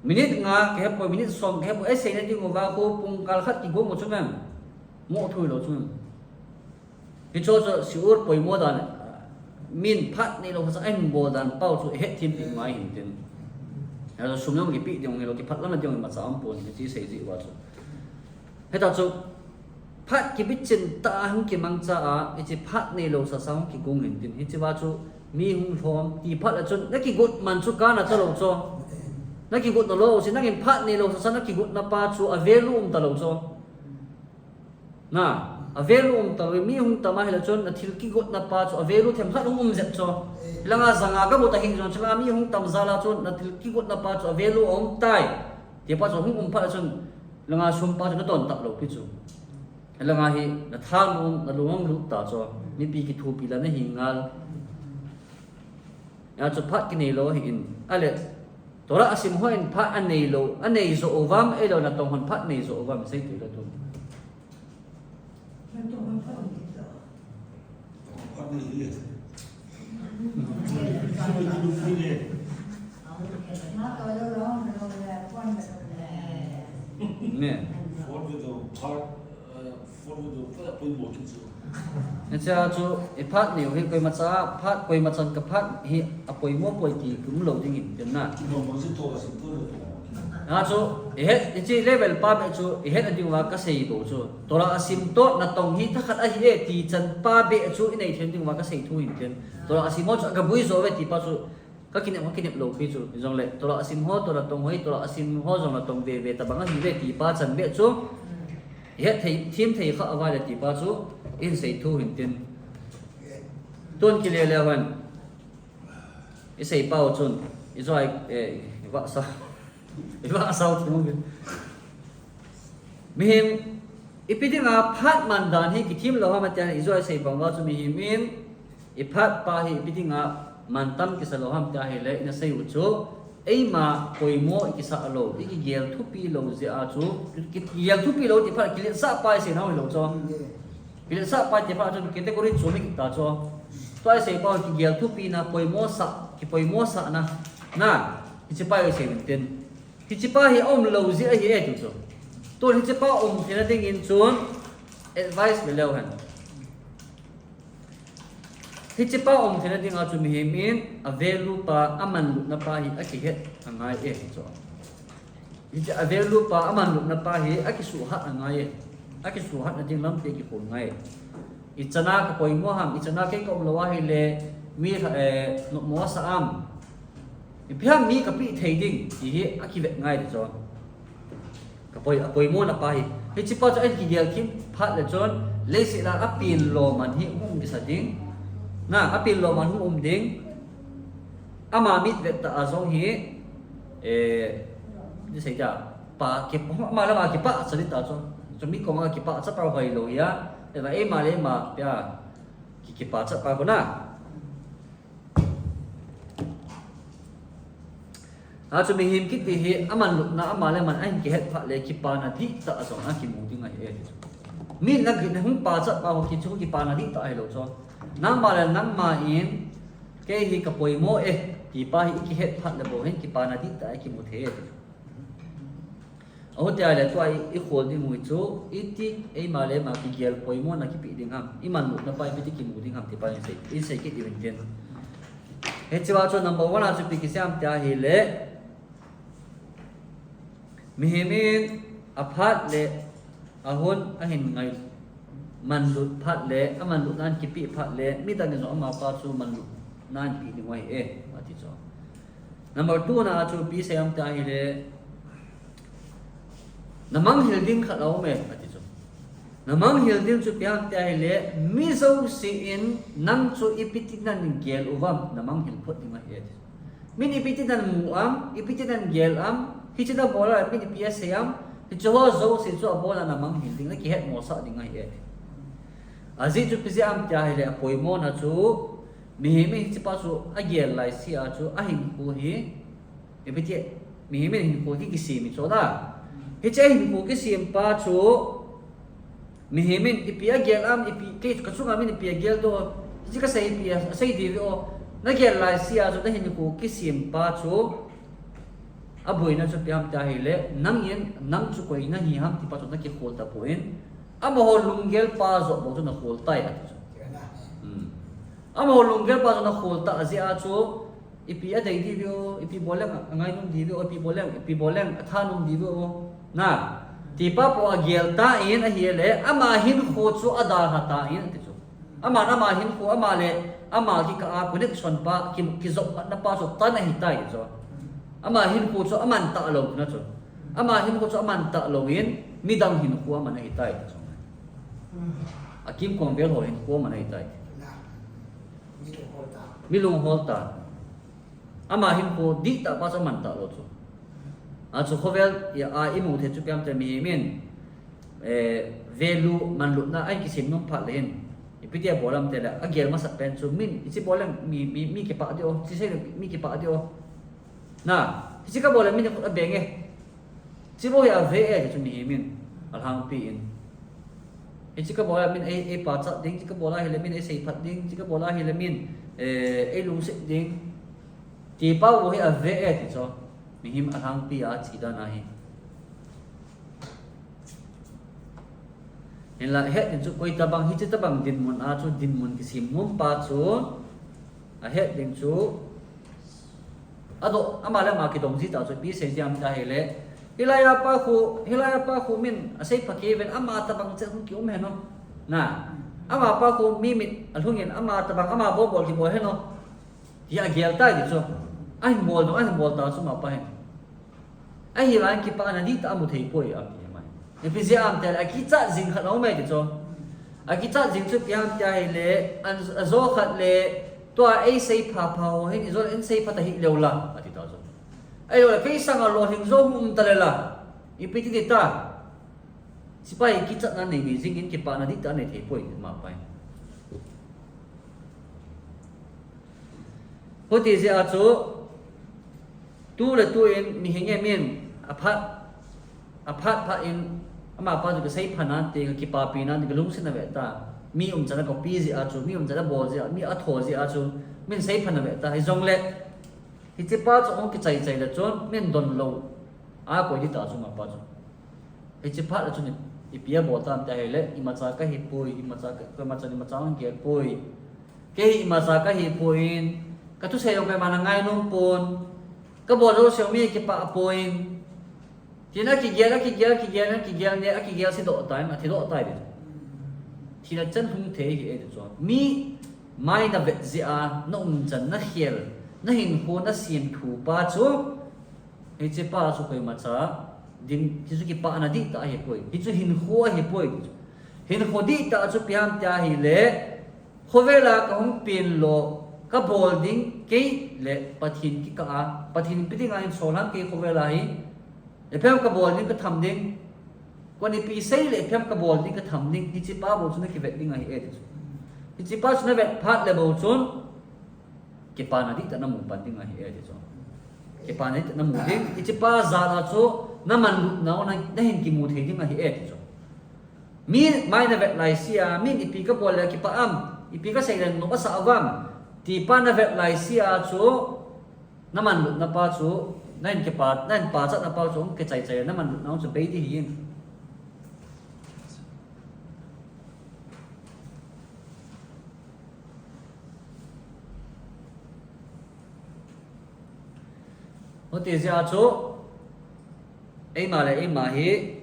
minute nga cái hộp minute xong cái hộp essay này tiếng hổ vào khu pung cal khát kỳ gồm một chúng mình mỗi thôi lâu chúng mình cái chỗ siêu bồi mua đàn min phát này là anh bồ đàn bao chú hết thêm tiền ngoài hiện tiền, rồi sum nhau cái bị tiền người cái phát lắm là tiền mà sao bồn cái chỉ xây gì vậy chú, hết tao chú phát cái biết chân ta không cái mang cha cái chỉ phát này là sao cái công hiện tiền, cái chỉ vào chú mi hung phong thì phát là chú cái gột man chú cá là cho lâu cho, cái gột nó lâu thì cái phát này là sao cái gột nó pa chú à về luôn ta lâu cho, na avelu tawi mi hung tama hela chon na thilki got na pa cho avelu them khat zet cho langa zanga ka bota hin chon changa mi hung tam zala chon na thilki got na pa cho avelu tai ti pa cho hung pha chon langa sum pa cho na ton tak lo pi chu langa hi na thang na luang lu ta cho mi pi ki thu pi la na hingal ya cho phat ki nei lo hi in ale tora asim hoin phat an nei lo an nei zo ovam elo na tong hon phat nei zo ovam sei ti la tu nên cha chú phát nhiều khi coi mặt sa phát coi mặt chân cái phát hi apoi mua apoi thì cũng lâu thì nghìn tiền na chú hết chỉ level pa be chú hết anh dùng vào cái gì tổ chú tổ là sim tốt là tổng hi thắc khát ai hết thì chân pa be chú này thì dùng vào cái gì thu hình tiền tổ là sim hot cái bui rồi thì pa chú các kinh nghiệm lâu khi chú dòng lệ tổ là sim hot tổ là tổng hi tổ là sim hot dòng là tổng về ta bằng cái gì về thì pa chân be chú hết thì thêm thì khá vài là thì pa chú in sẽ thu hình tiền tuân kia lệ hơn cái sẽ bao chun rồi vợ sao iba sao thì không biết mình ipiting a phát man dan hi ki thim lo ha ma tan izoi sei bang wa chu mi hi min iphat pa hi ipiting a man tam ki sa lo ham ta hi le na sei u chu ei ma koi mo ki sa lo ki gel thu pi lo je a chu ki gel thu pi lo ti pha ki sa pa se na lo cho ki sa pa ti pha chu category chu mi ta cho toi sei pa ki gel thu pi na poi mo sa na ki pa se min ten hi chipa hi lâu gì hi e tu to hi chipa thì nó ding in chun advice below han hi chi pa om thena ding a chu mi himin a velu pa aman lu na pa hi a ki het angai e cho hi chi a velu pa aman lu na pa hi a ki su hat angai e a ki su hat na ding lam te ki ko ngai i chana ka poi mo ham i chana ke ko lo wa hi le mi no mo sa am i pham mi ka pi thei ding hi a ki vet ngai cho ka poi mo na pa hi hi chi pa cho ai ki gel kim phat le chon le si la a pin lo man hi um ki sa ding na a pin lo man um ding ama mit vet ta azong hi ni sei ja pa ke ma la ma ki pa sa li ta cho mi ko ma ki pa sa pa hoi lo ya e va e ma le ma pya ki pa sa pa ko na a chu mi him ki ti hi aman lu na ama le man an ki het pha le ki pa na thi ta azong a ki mu ding a he mi na gi na hung pa sa pa ho ki chu ki pa na di ta ai lo cho nang ma le nang ma in ke hi ka poi mo e ki pa hi ki het phat le bo hen ki pa na di ta ai ki mu the aho te ai le to ai I khol di mu chu I ti e ma le ma ki gel poi mo na ki pi ding ham I man lu na pa bi ti ki mu ding ham ti pa ni sei I sei ki di wen ten he chiwa cho number 1 a chu pi ki sam ta hi le mi himin a phat le ahon a hin ngai man lut phat le aman lut nan ki pi phat le mi ta ni no ma pa chu man lut nan pi ni wai e ma ti cho number 2 na chu pi sem ta hi le namang hil ding khat au me ma ti cho namang hil ding chu piang ta hi le mi zo si in nang chu ipitik nan gel uwam namang hil phot ni ma he min ipitik nan mu am ipitik nan gel am hi chida bola min ps siam hi cho zo si chu bola namang hil ding la ki het mo sa ding ai e azi chu pi am ta hi le poi mo na chu mi mi chi pa chu a gel lai si a chu a hin ko hi ipitik mi mi hin ko ki si mi cho da hi che hin ko ki sim pa chu mi himin ipia gel am ipi ke ka chu ngamin ipia gel do ji ka sei pia sei di o na gel lai sia zo da hin ko ki sim pa chu aboi na chu piam ta hi le nang yen nang chu koi na hi ham ti pa chu na ki khol ta poin amo ho lungel pa zo bo chu na khol tai a amo ho lungel pa zo na khol ta azi a chu ipi a dai di dio ipi bolem angai num di dio ipi bolem atha num di dio na ti pa po agel ta in a hiele ama hin kho chu ada ha ta in ti chu ama hin kho ama le ama ki ka a connection pa ki zo na pa so ta na hi tai chu ama hin kho chu aman ta lo na chu ama hin kho chu aman ta lo in midang hin kho ama na hi tai chu akim kong bel ho hin kho ama na hi tai mi lung hol ta ama hin kho di ta pa chu man ta lo chu a chu khovel ya a imu the chu piam te mi min value man lu na ai ki sim nom phat len ipitia bolam te la a gel ma sa pen chu min ichi bolam mi ki pa dio chi sei mi ki pa dio na ichi ka bolam min a benge chi bo ya ve e chu mi min al hang pi in ichi ka bolam min e pa cha ding chi ka bola hi le min e sei phat ding chi ka bola hi le min e lu se ding ti pa wo hi a ve e ti cho mihim ahang pi a chida nahi en la het chu koi tabang hi chu tabang din mun a chu din mun ki sim mum pa chu a het ding chu ado amala ma ki dong ji ta chu pi se jam ta hele hilaya pa khu min asai phaki ven ama tabang che hun ki um he no na ama pa khu mi mit alhungin ama tabang ama bo bol ki bo he no ya gel ta di chu ai bol ta chu ma pa he ai hi lan ki pa na di ta mu thei poi a pi mai e pi zia am tel a ki cha jing khat au mai de cho a ki cha jing chu piam tia hi le an zo khat le to a sei pha pha ho hin zo en sei pha ta hi leula a ti ta zo ai lo ke sang a lo hing zo hum ta le la i pi ti ta sipai ki cha na nei ni jing in ki pa na di ta nei thei poi ma pai ho ti zia chu tu le tu in mi hinge min aphat pha in ama pa ju sei phana te ki pa pi na ni lung sin na ve ta mi chana ko pi ji a chu mi chana bo ji mi a tho ji a chu min sei phana ve ta hi jong le hi chi pa chu ong ki chai chai la chon min don lo a ko di ta chu ma pa chu hi chi pha la chu ni i pia bo ta ta hele i ma cha ka hi pui i ma cha ka ma cha ni ma cha ang ke pui cái mà sa cái hi point cái tu seo cái mà ngai nung pon cái bộ rồi seo mi cái pa point thì nó cái kia nè sẽ độ tay mà thì độ tay đi thì là chân không thể cái được rồi mi mai na vẹt gì nó chân nó hiền nó hình hồ nó xiên thủ ba chỗ thì chỉ ba chỗ cái mà cha din thì cái pa na đi ta hi point thì chỗ hình hồ hi point hình hồ đi ta chỗ piam ta hi lệ hồ về là cái không pin lo cái bowling cái lệ pathin cái cả pathin bị tiếng Anh số lắm cái hồ về là hi để phèm cái bowling cái thầm đinh còn đi pi xây lệ phèm cái bowling cái thầm đinh thì chỉ ba bộ chỗ này cái vẹt tiếng Anh hết thì chỉ ba chỗ này vẹt phát lệ bộ chỗ cái pa na đi ta nằm một bản tiếng Anh hết rồi cái pa này ta nằm một đinh thì chỉ ba giờ là chỗ nằm ăn nào này đã hình cái một thế tiếng Anh hết rồi mi mai na vẹt lại xia mi đi pi cái bowling cái pa ipi ka say nó có sa avam ti pa na vet lai sia chu naman lut na pa chu nain ke pa chat na pa chu ke chai naman lut na chu be di hin o ti sia chu ei ma hi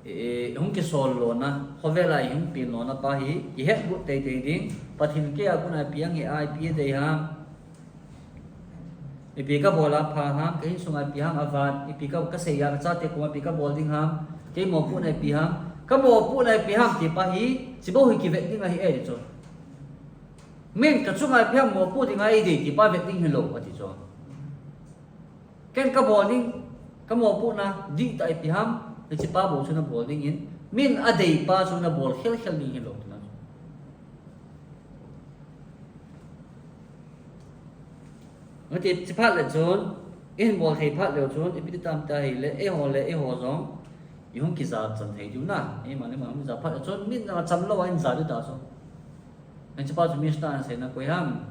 hung ke sol lo na khovela hung pin lo na pa hi i het bu te ding pathin ke a kuna piang e ai pi de ha ipi ka bola pha ha ke sungai pi ham avan ipi ka se ya cha te ko pi ka bowling ham ke mo pu nai pi ham ka mo pu nai pi ham ti pa hi chi bo hi ki ve ding a hi e cho min ka sungai pi ham mo pu ding ai di ti pa ve ding hi lo ati cho ken ka bowling ka mo pu na di tai pi ham thì chỉ ba bộ cho nó ball đi in min ở đây ba cho nó ball khel đi hello na nó thì phát là chốn in ball thì phát đều chốn thì biết tam ta thì lệ ho giống yung kỳ giả chân thấy đúng na em mà mình giả phát là chốn min là chăm lo anh giả được đó rồi anh chỉ ba cho mình start sẽ na quay ham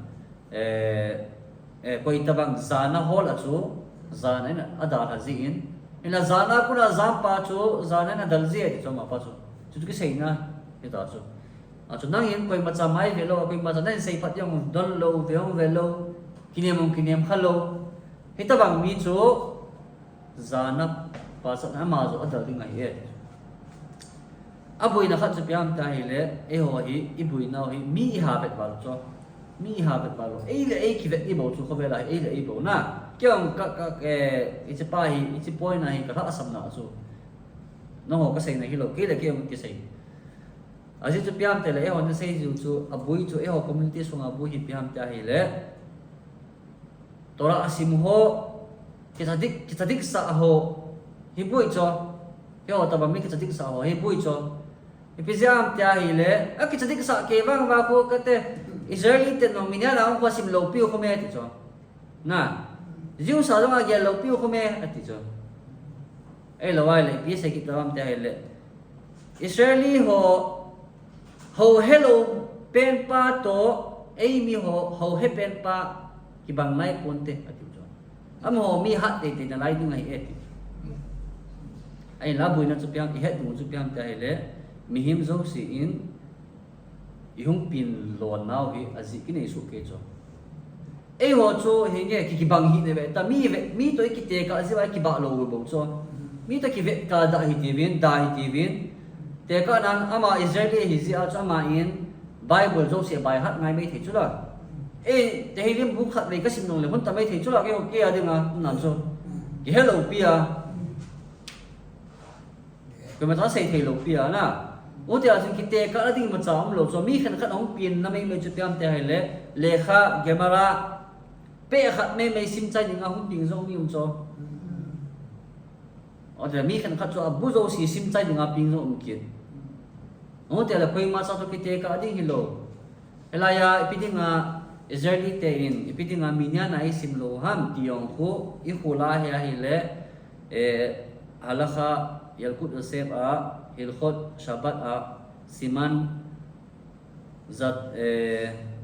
quay tabang giả na ho là chỗ giả này là ada là gì in ina zana kuna zampa chu zana na dalzi ti choma pa chu cái sei na ti ta chu chu nang yin koi macha mai velo koi macha nai sei phat yong don lo ve hong velo kinem khalo hita bang mi chu zana pa sa na ma zo adal ding ai e abui na khat chu piam ta hi le e ho hi ibui na hi mi ha vet wal chu mi ha vet wal e le e ki vet ni bo chu kho vela e le e bo na kyong ka cái pa hi cái point này ka tha sam na chu nó ho ka sei na hi lo ke le ke cái sei a ji chu piam te le e ho na sei ju chu abui chu e ho community sung abui hi piam ta hi le tora asim ho kita dik sa ho hi bui cho ke ho ta ba mi kita dik sa ho hi bui cho hi piam ta hi le a kita dik sa ke bang ba ko ka te Israeli te no minya na ko sim lo piu ko me ti cho na riu sa dong a gel lo piu ko me ati cho ai lo ai le pi se ki tam te ai le Israeli ho hello pen pa to ai mi ho he pen pa ki bang lai pon te ati cho am ho mi hat te na lai ding ai e ai la bui na chu piang ki het du chu piang te ai le mi him zo si in yung pin lon nau hi azi ki nei su ke cho ei ho chu he nge ki bang hi ne ve ta mi to ki te ka azi wa ki ba lo bo cho mi ta ki ve ka da hi ti vin te ka nan ama Israeli hi zi a cha ma in Bible zo se bai hat ngai mai the chu la e te hi lim bu khat ve ka sim nong le hun ta mai the chu la ke ho ke a ding a nan so ki hello pia ko ma ta sei the lo pia na ô thì chúng kita cái đi một chỗ một chỗ mi khăn khăn ông pin năm mấy chục tiêm thế hay lệ kha camera pe khăn mấy sim chạy những ông pin giống như chỗ ô thì mi khăn khăn chỗ abu zo si sim chạy những ông pin giống kia ô thì là quay mà sao chúng kita cái đi hello là ya ipiding Israeli tein ipiding minya na sim lo ham tiong ko ikula hay le halakha yalkut usef a hilkhot shabat a siman zat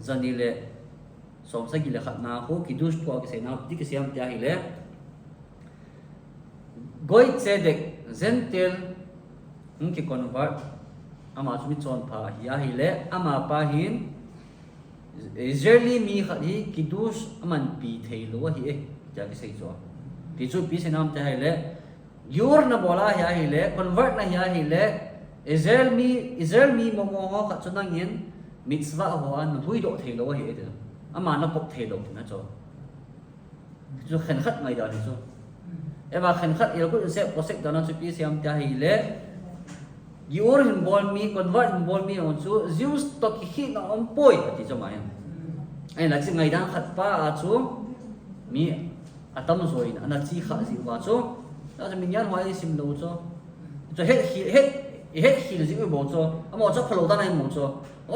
zanile somsa gile khatna ko kidush po ke sena dik siam tia hile goy tzedek zentel unki convert ama chumi chon pha ya hile ama pa hin Israeli mi khat hi kidus aman pi thei lo hi e ja ki sei cho ti chu pi senam te hai le yur na bola hi le convert na hi le Israel mi mo khat chunang yin mitzvah ho an hui do thei lo hi e ama na pok thei lo na cho chu khen khat ngai da ni chu ema khen khat il ku se prosek da na chu pi siam te hi le yur hin bol mi convert hin bol mi on chu Zeus to ki hi na on poi ti cho mai ai là chỉ ngày đang khát pa chú mi tâm rồi anh chỉ khát gì vào chú đó là mình nhớ hỏi xin đâu cho hết khi gì cũng bảo cho mà cho phalo ta này bảo cho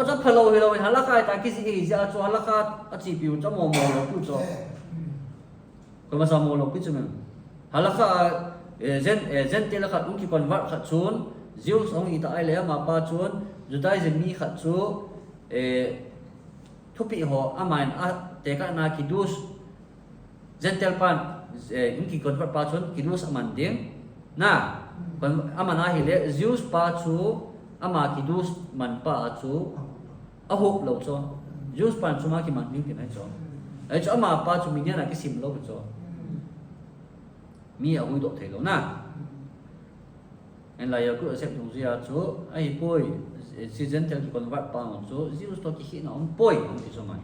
cho phalo thì rồi hắn là cái cái gì ra cho hắn là cái chỉ biểu cho mồ lộc cứ cho còn mà sao mồ lộc cứ cho mình hắn là cái gen tiền là khát cũng chỉ còn vắt khát chốn diêu sống ý ta ai lấy mà pa chốn rồi đây giờ mi khát chú thupi ho amain a teka na kidus gentle pan inki convert pa chon kidus aman ding na kon amana hile Zeus pa chu ama kidus man pa chu a hop lo cho Zeus pan chu ma ki man ding tin ai cho ai cho ama pa chu min na ki sim lo cho mi a ui do thei lo na en la ya ku accept tu zia chu ai poi season tel ki convert pa on so Zeus to ki hi na on poi on ti so ma hi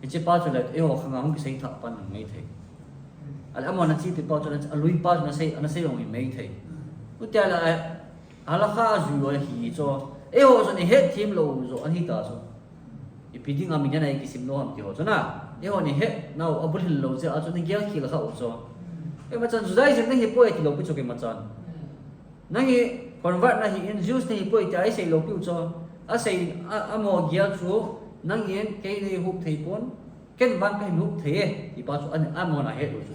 che pa chu la e ho khanga hong ki sei tha pan ngai thei al amon na chi ti pa chu na lui pa na sei ong mai thei u tia la ala kha zu lo hi cho e ho so ni het team lo zo an hi ta so i piding a min na ki sim lo ham ti ho cho na e ho ni het now abul hil lo je a chu ni gyal ki la kha o so e ma chan zu dai jem na hi poi ki lo pu chu ke ma chan na hi convert na hi in Zeus ni poi tai sei lo piu cho a sei a mo gia chu nang yen ke ni hup thei pon ken van kai hup thei ti pa chu an a mo na he lo chu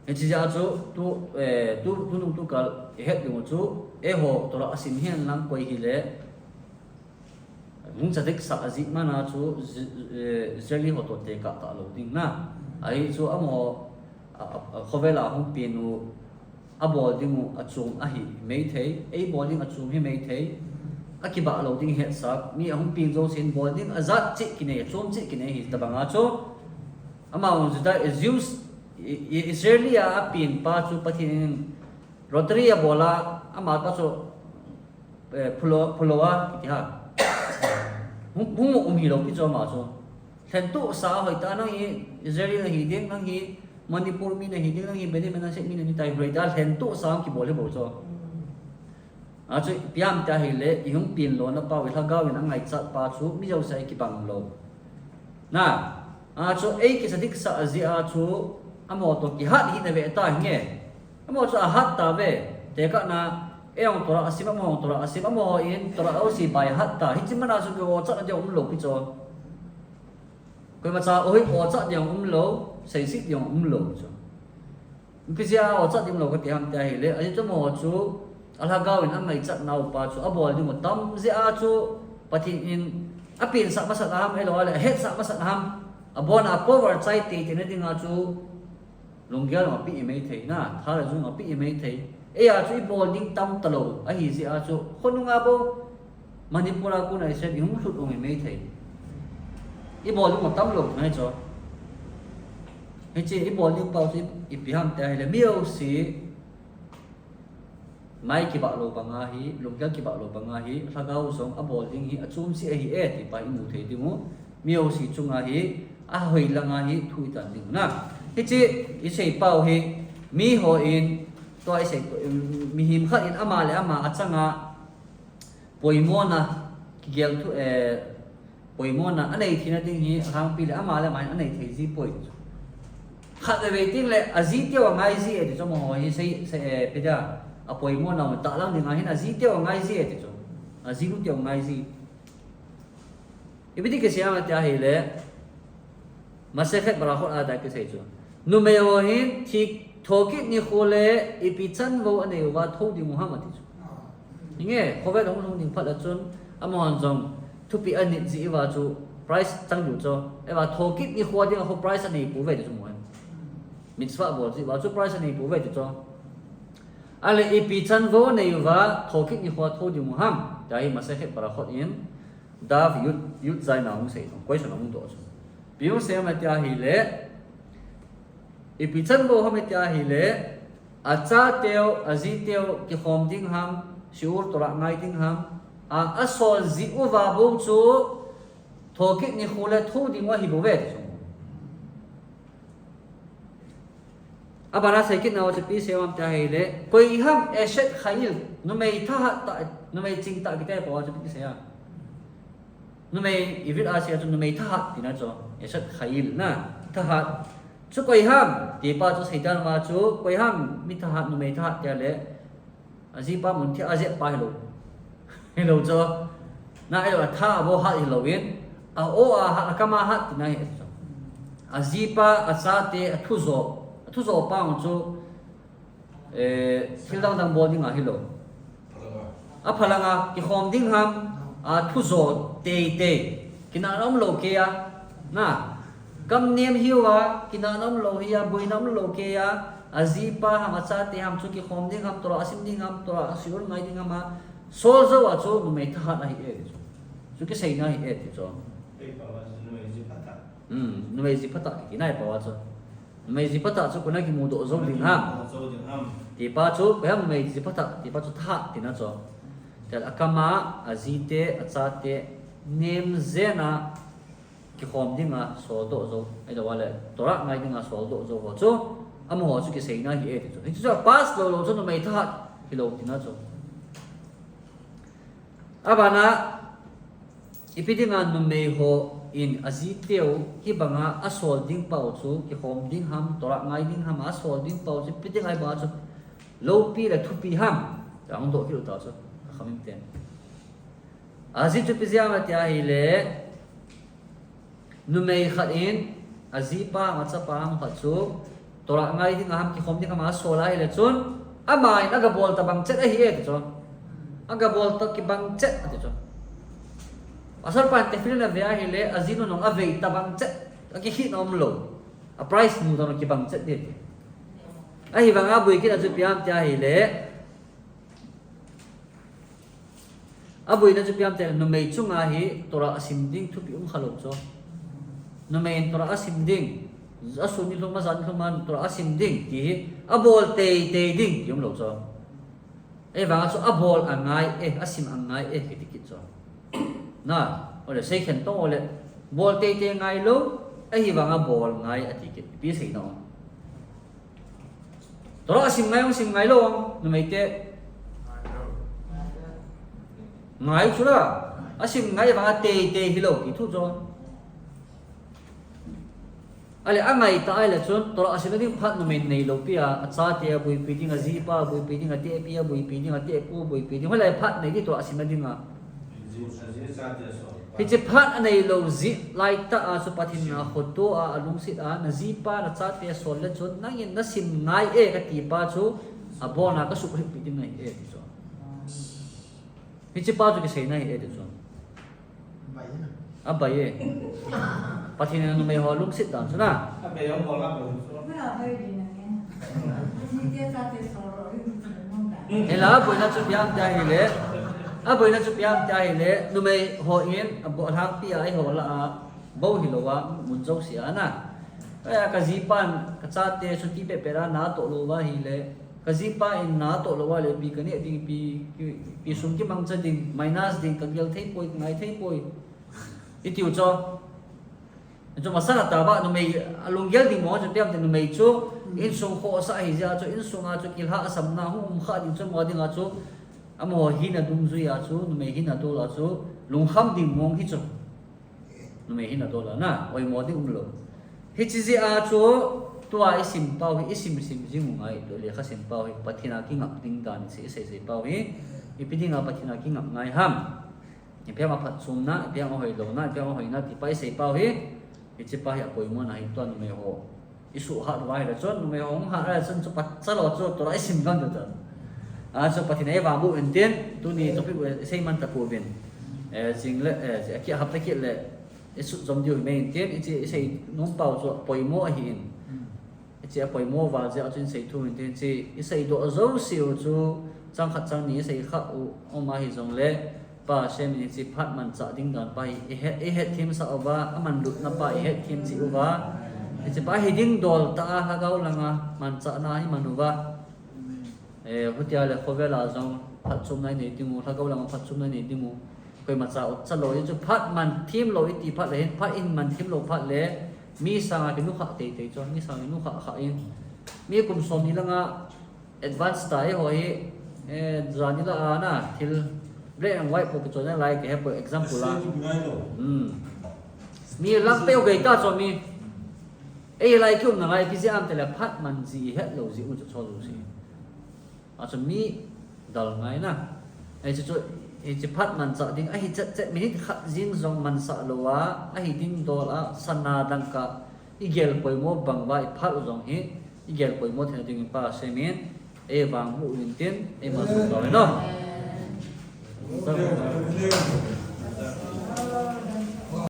e chi ja chu tu kal he du chu e ho to la asim hian lang koi hi le mung chadik sa azi mana chu zeli ho to te ka ta lo ding na ai chu amo khovela hung pinu abo dingu achum ahi mei thei ei bowling achum hi mei thei akiba lo ding he sak mi ahum pin zo sin bowling azat chi kine chom chi kine hi tabanga cho ama un zuda Zeus Israelia pin pa chu pathin rotary bola ama ka cho phulowa ki ha hung hi lo pi cho ma cho thlen tu sa hoi ta nang hi Israelia hi ding nang hi Manipur mi na hiding nang ibedi man se mi na ni tai bredal hen to sam ki bole bo cho a chu piam ta hile ihung pin lo na pa wi thagaw in angai chat pa chu mi jau sai ki bang lo na a chu ei ki sadik sa azi a chu amo to ki hat hi na ve ta nge amo chu a hat ta ve te ka na eong tora asim amo tora asim amo in tora au si bai hat ta hi chimana chu go chat na jo lo pi cho koi ma cha oi o chat jo lo xây xích dùng lầu cho bây giờ ở chợ dùng lầu cái tiệm tay lệ ấy cho một chú ala gạo in anh chợ nào pa chú abo đi một tấm giờ chú pati in apin sa masat ham elo ala head sa masat ham abon a power chai ti ti na ding a chú longgyal ma pi mai thei na thar ju ma pi mai thei e a chú ball ding tam talo a hi ji a chú khonunga bo manipura ku nai se yung thut ong mai thei i ball ding một tấm lầu này cho hay chỉ ít bỏ những bao nhiêu ít bị ham tay là miêu xí mai ki bạc lô bằng ai lục giác ki bạc lô bằng ai thà gạo sống áp bỏ những hi achum xí hi thì phải mu thấy đi mu miêu xí chung ai à hồi lang ai thui tận đi na hay chỉ ít say bao hi mi ho in tôi say mi him khát in ama le ama achanga poimona ki gel tu poimona anh ấy thì nó tiếng hi hàng pi le ama le mai anh ấy thấy gì poi khát về tiếng lệ azit tiêu ngay gì thì cho mọi người sẽ bây giờ apoi mua nào mà tạo ra thì ngay azit tiêu ngay gì thì cho azit tiêu ngay gì ibi cái siapa tiap hele masih ket berakot ada ke saya cho numero hin thì thokit ni khole ibi chan vo ane wa thau di Muhammad thì cho nghe khoe đông đông đình phát là chun amon jong thupi anit gì wa cho price tăng đủ cho và thokit ni khole đi ho price này bù về cho mọi mitzvah bo ji wa chu price nei bu ve cho ale ipi chan vo nei wa thokit ni khwa tho di mu ham Jadi masa ke Barakot in Dav yut zai na mung sei no koi so na mung do so Biung se ma tia hi le Ipichan bo ha me tia hi le Acha teo azi teo ki khom ding ham Shiur tora ngai ding ham Asol zi u va bo chu Thokik ni khule thu ding wa hi bo ve so Abana sakit na wacha pi sewam tia hi le Koi ham eshet khail Numei tha ta numei ching ta kita pa wacha pi seya Numei ivit asia chu numei tha tina cho eshet khail na tha chu koi ham ti pa chu saitan ma chu koi ham mi tha numei tha tia le aji pa mun thi aje pa hello cho na ai tha bo ha hello win a o a ha kama ha tina he cho aji pa asa te thu zo pa un chu thil dang boarding a hello a phalanga ki khom ding ham a thu zo te kina nom lo ke ya na kam nem hiwa kina nom lo hiya bui nom lo ke ya azipa ham acha te ham chu ki khom ding ham tora asim ding ham tora asiur ngai ding ham so zo wa chu nu me tha na hi e chu ki sei na hi e ti cho nu me ji phata ki nai pa wa chu nu me ji phata chu kuna ki mu do zo ding ham ti pa chu ba ham me ji phata ti pa chu tha ti na cho tel akama azite achate nem zena ki khom dinga so do zo ai da wale tora ngai dinga so do zo ho chu amo ho chu ki sei na hi e ti chu chu pas lo chu no mai tha ki lo ti na chu abana ipidinga no mai ho in aziteu ki banga asol ding pau chu ki khom ding ham tora ngai ding ham asol ding pau chu pidingai ba chu lo pi la thu pi ham ang do ki lo ta chu khamin ten azi chu pizia ma tia hi le nu mei khat in azi pa ma cha pa am khat chu tora ngai ding ham ki khom ding ma so lai le chun amai na ga bol ta bang chet a hi e chu aga bol ta ki bang chet a chu asar pa te fil na via hi le azi no nong ave ta bang chet ki hi nom lo a price mu ta no ki bang chet de a hi bang a bui ki na chu piam tia hi le abui na chu piam te no mei chunga hi tora asim ding thu pi khalo cho no mei tora asim ding asuni lo ma zan lo man tora asim ding ki abol te ding yum lo cho e wanga chu abol angai asim angai ki tikit cho na ole sei khen to ole bol te ngai lo hi wanga bol ngai atikit pi sei no tora asim ngai lo no mei te ngai chula asim ngai ba te hilo ki thu cho ale angai ta ai la chun tora asim ding phat no men nei lo pia acha te bui pi ding a zi pa bui pi ding a te pia bui pi ding a te pu bui pi ding holai phat nei ki tora asim ding a hi che phat anei lo zi lai ta a su pathin na khoto a alung sit a na zi pa na cha te sol le chun nang in na sim ngai ka ti pa chu a bona ka su pi ding nei chu Hichi pa chu ki sei na hi e de chu abai e pathin na no mai ho lung sit dan chu na abai yo mo la bo ela boi na chu piam ta hi le a boi na chu piam ta hi le no mai ho in a bo thang pi ai ho la a bo hi lo wa mun zo sia na ka zipan ka cha te chu ti pe pera na to lo wa hi le kazipa in na to lo wa le pi kani ding pi sum ki mang cha ding minus ding ka gel thei poi ngai thei poi itiu cho cho masana ta ba no mei alung gel ding mo cho tiam te no mei chu in sung kho sa hi ja cho in sunga chu kil ha asam na hum kha ding chu mo ding a chu amo hi na dum zu ya chu no mei hi na to la chu lung kham ding mong hi chu no mei hi na to la na oi mo ding lo hi chi ji a chu tua isim pau hi isim jing ngai to le kha sim pau hi pathina ki ngap ding dan se pau hi ipidinga pathina ki ngap ngai ham ipya ma phat sum na ipya ma hoi lo na ipya ma hoi na ti pai se pau hi ichi pa hi apoi mo na hi to no me ho isu ha wai la chon no me ho ha ra chon chu pat cha lo chu to isim gan da a chu pathina e wa bu en ten tu ni to pi sei man ta pu ben jing le ki hap ta ki le isu zom diu me en ten ichi sei nom pau chu poi mo hi in chị phải mua vào giờ trên sấy thu thì chị sấy độ dấu siêu chú trong khát trong ní sấy khát ô mà hi dùng lệ pa sem ni chi phat man cha ding dan pa e het thim sa ova aman lut na pa e het thim chi uwa e chi pa hi ding dol ta ha gau langa man cha na hi manuwa hutia le khovela zong phat chum nai nei tingu ha gau langa phat chum nai nei tingu koi ma cha ot cha lo chu phat man thim lo ti phat le phat in man thim lo phat le mi sa ki nu kha te te cho mi sa ni nu kha kha in mi kum som ni langa advance tai hoi zani la ana thil red and white po cho na like have for example la mi lang pe gai ta cho mi e lai kyum na lai pisi am tele phat man ji het lo ji u cho lo si a cho mi dal ngai na e cho e chi phat man sa ding a hi chat mi kha jing zong man sa lo wa a hi ding dol a sana dang ka igel poi mo bang wa phat zong hi igel poi mo the ding pa semen e wang mu in tin e ma so no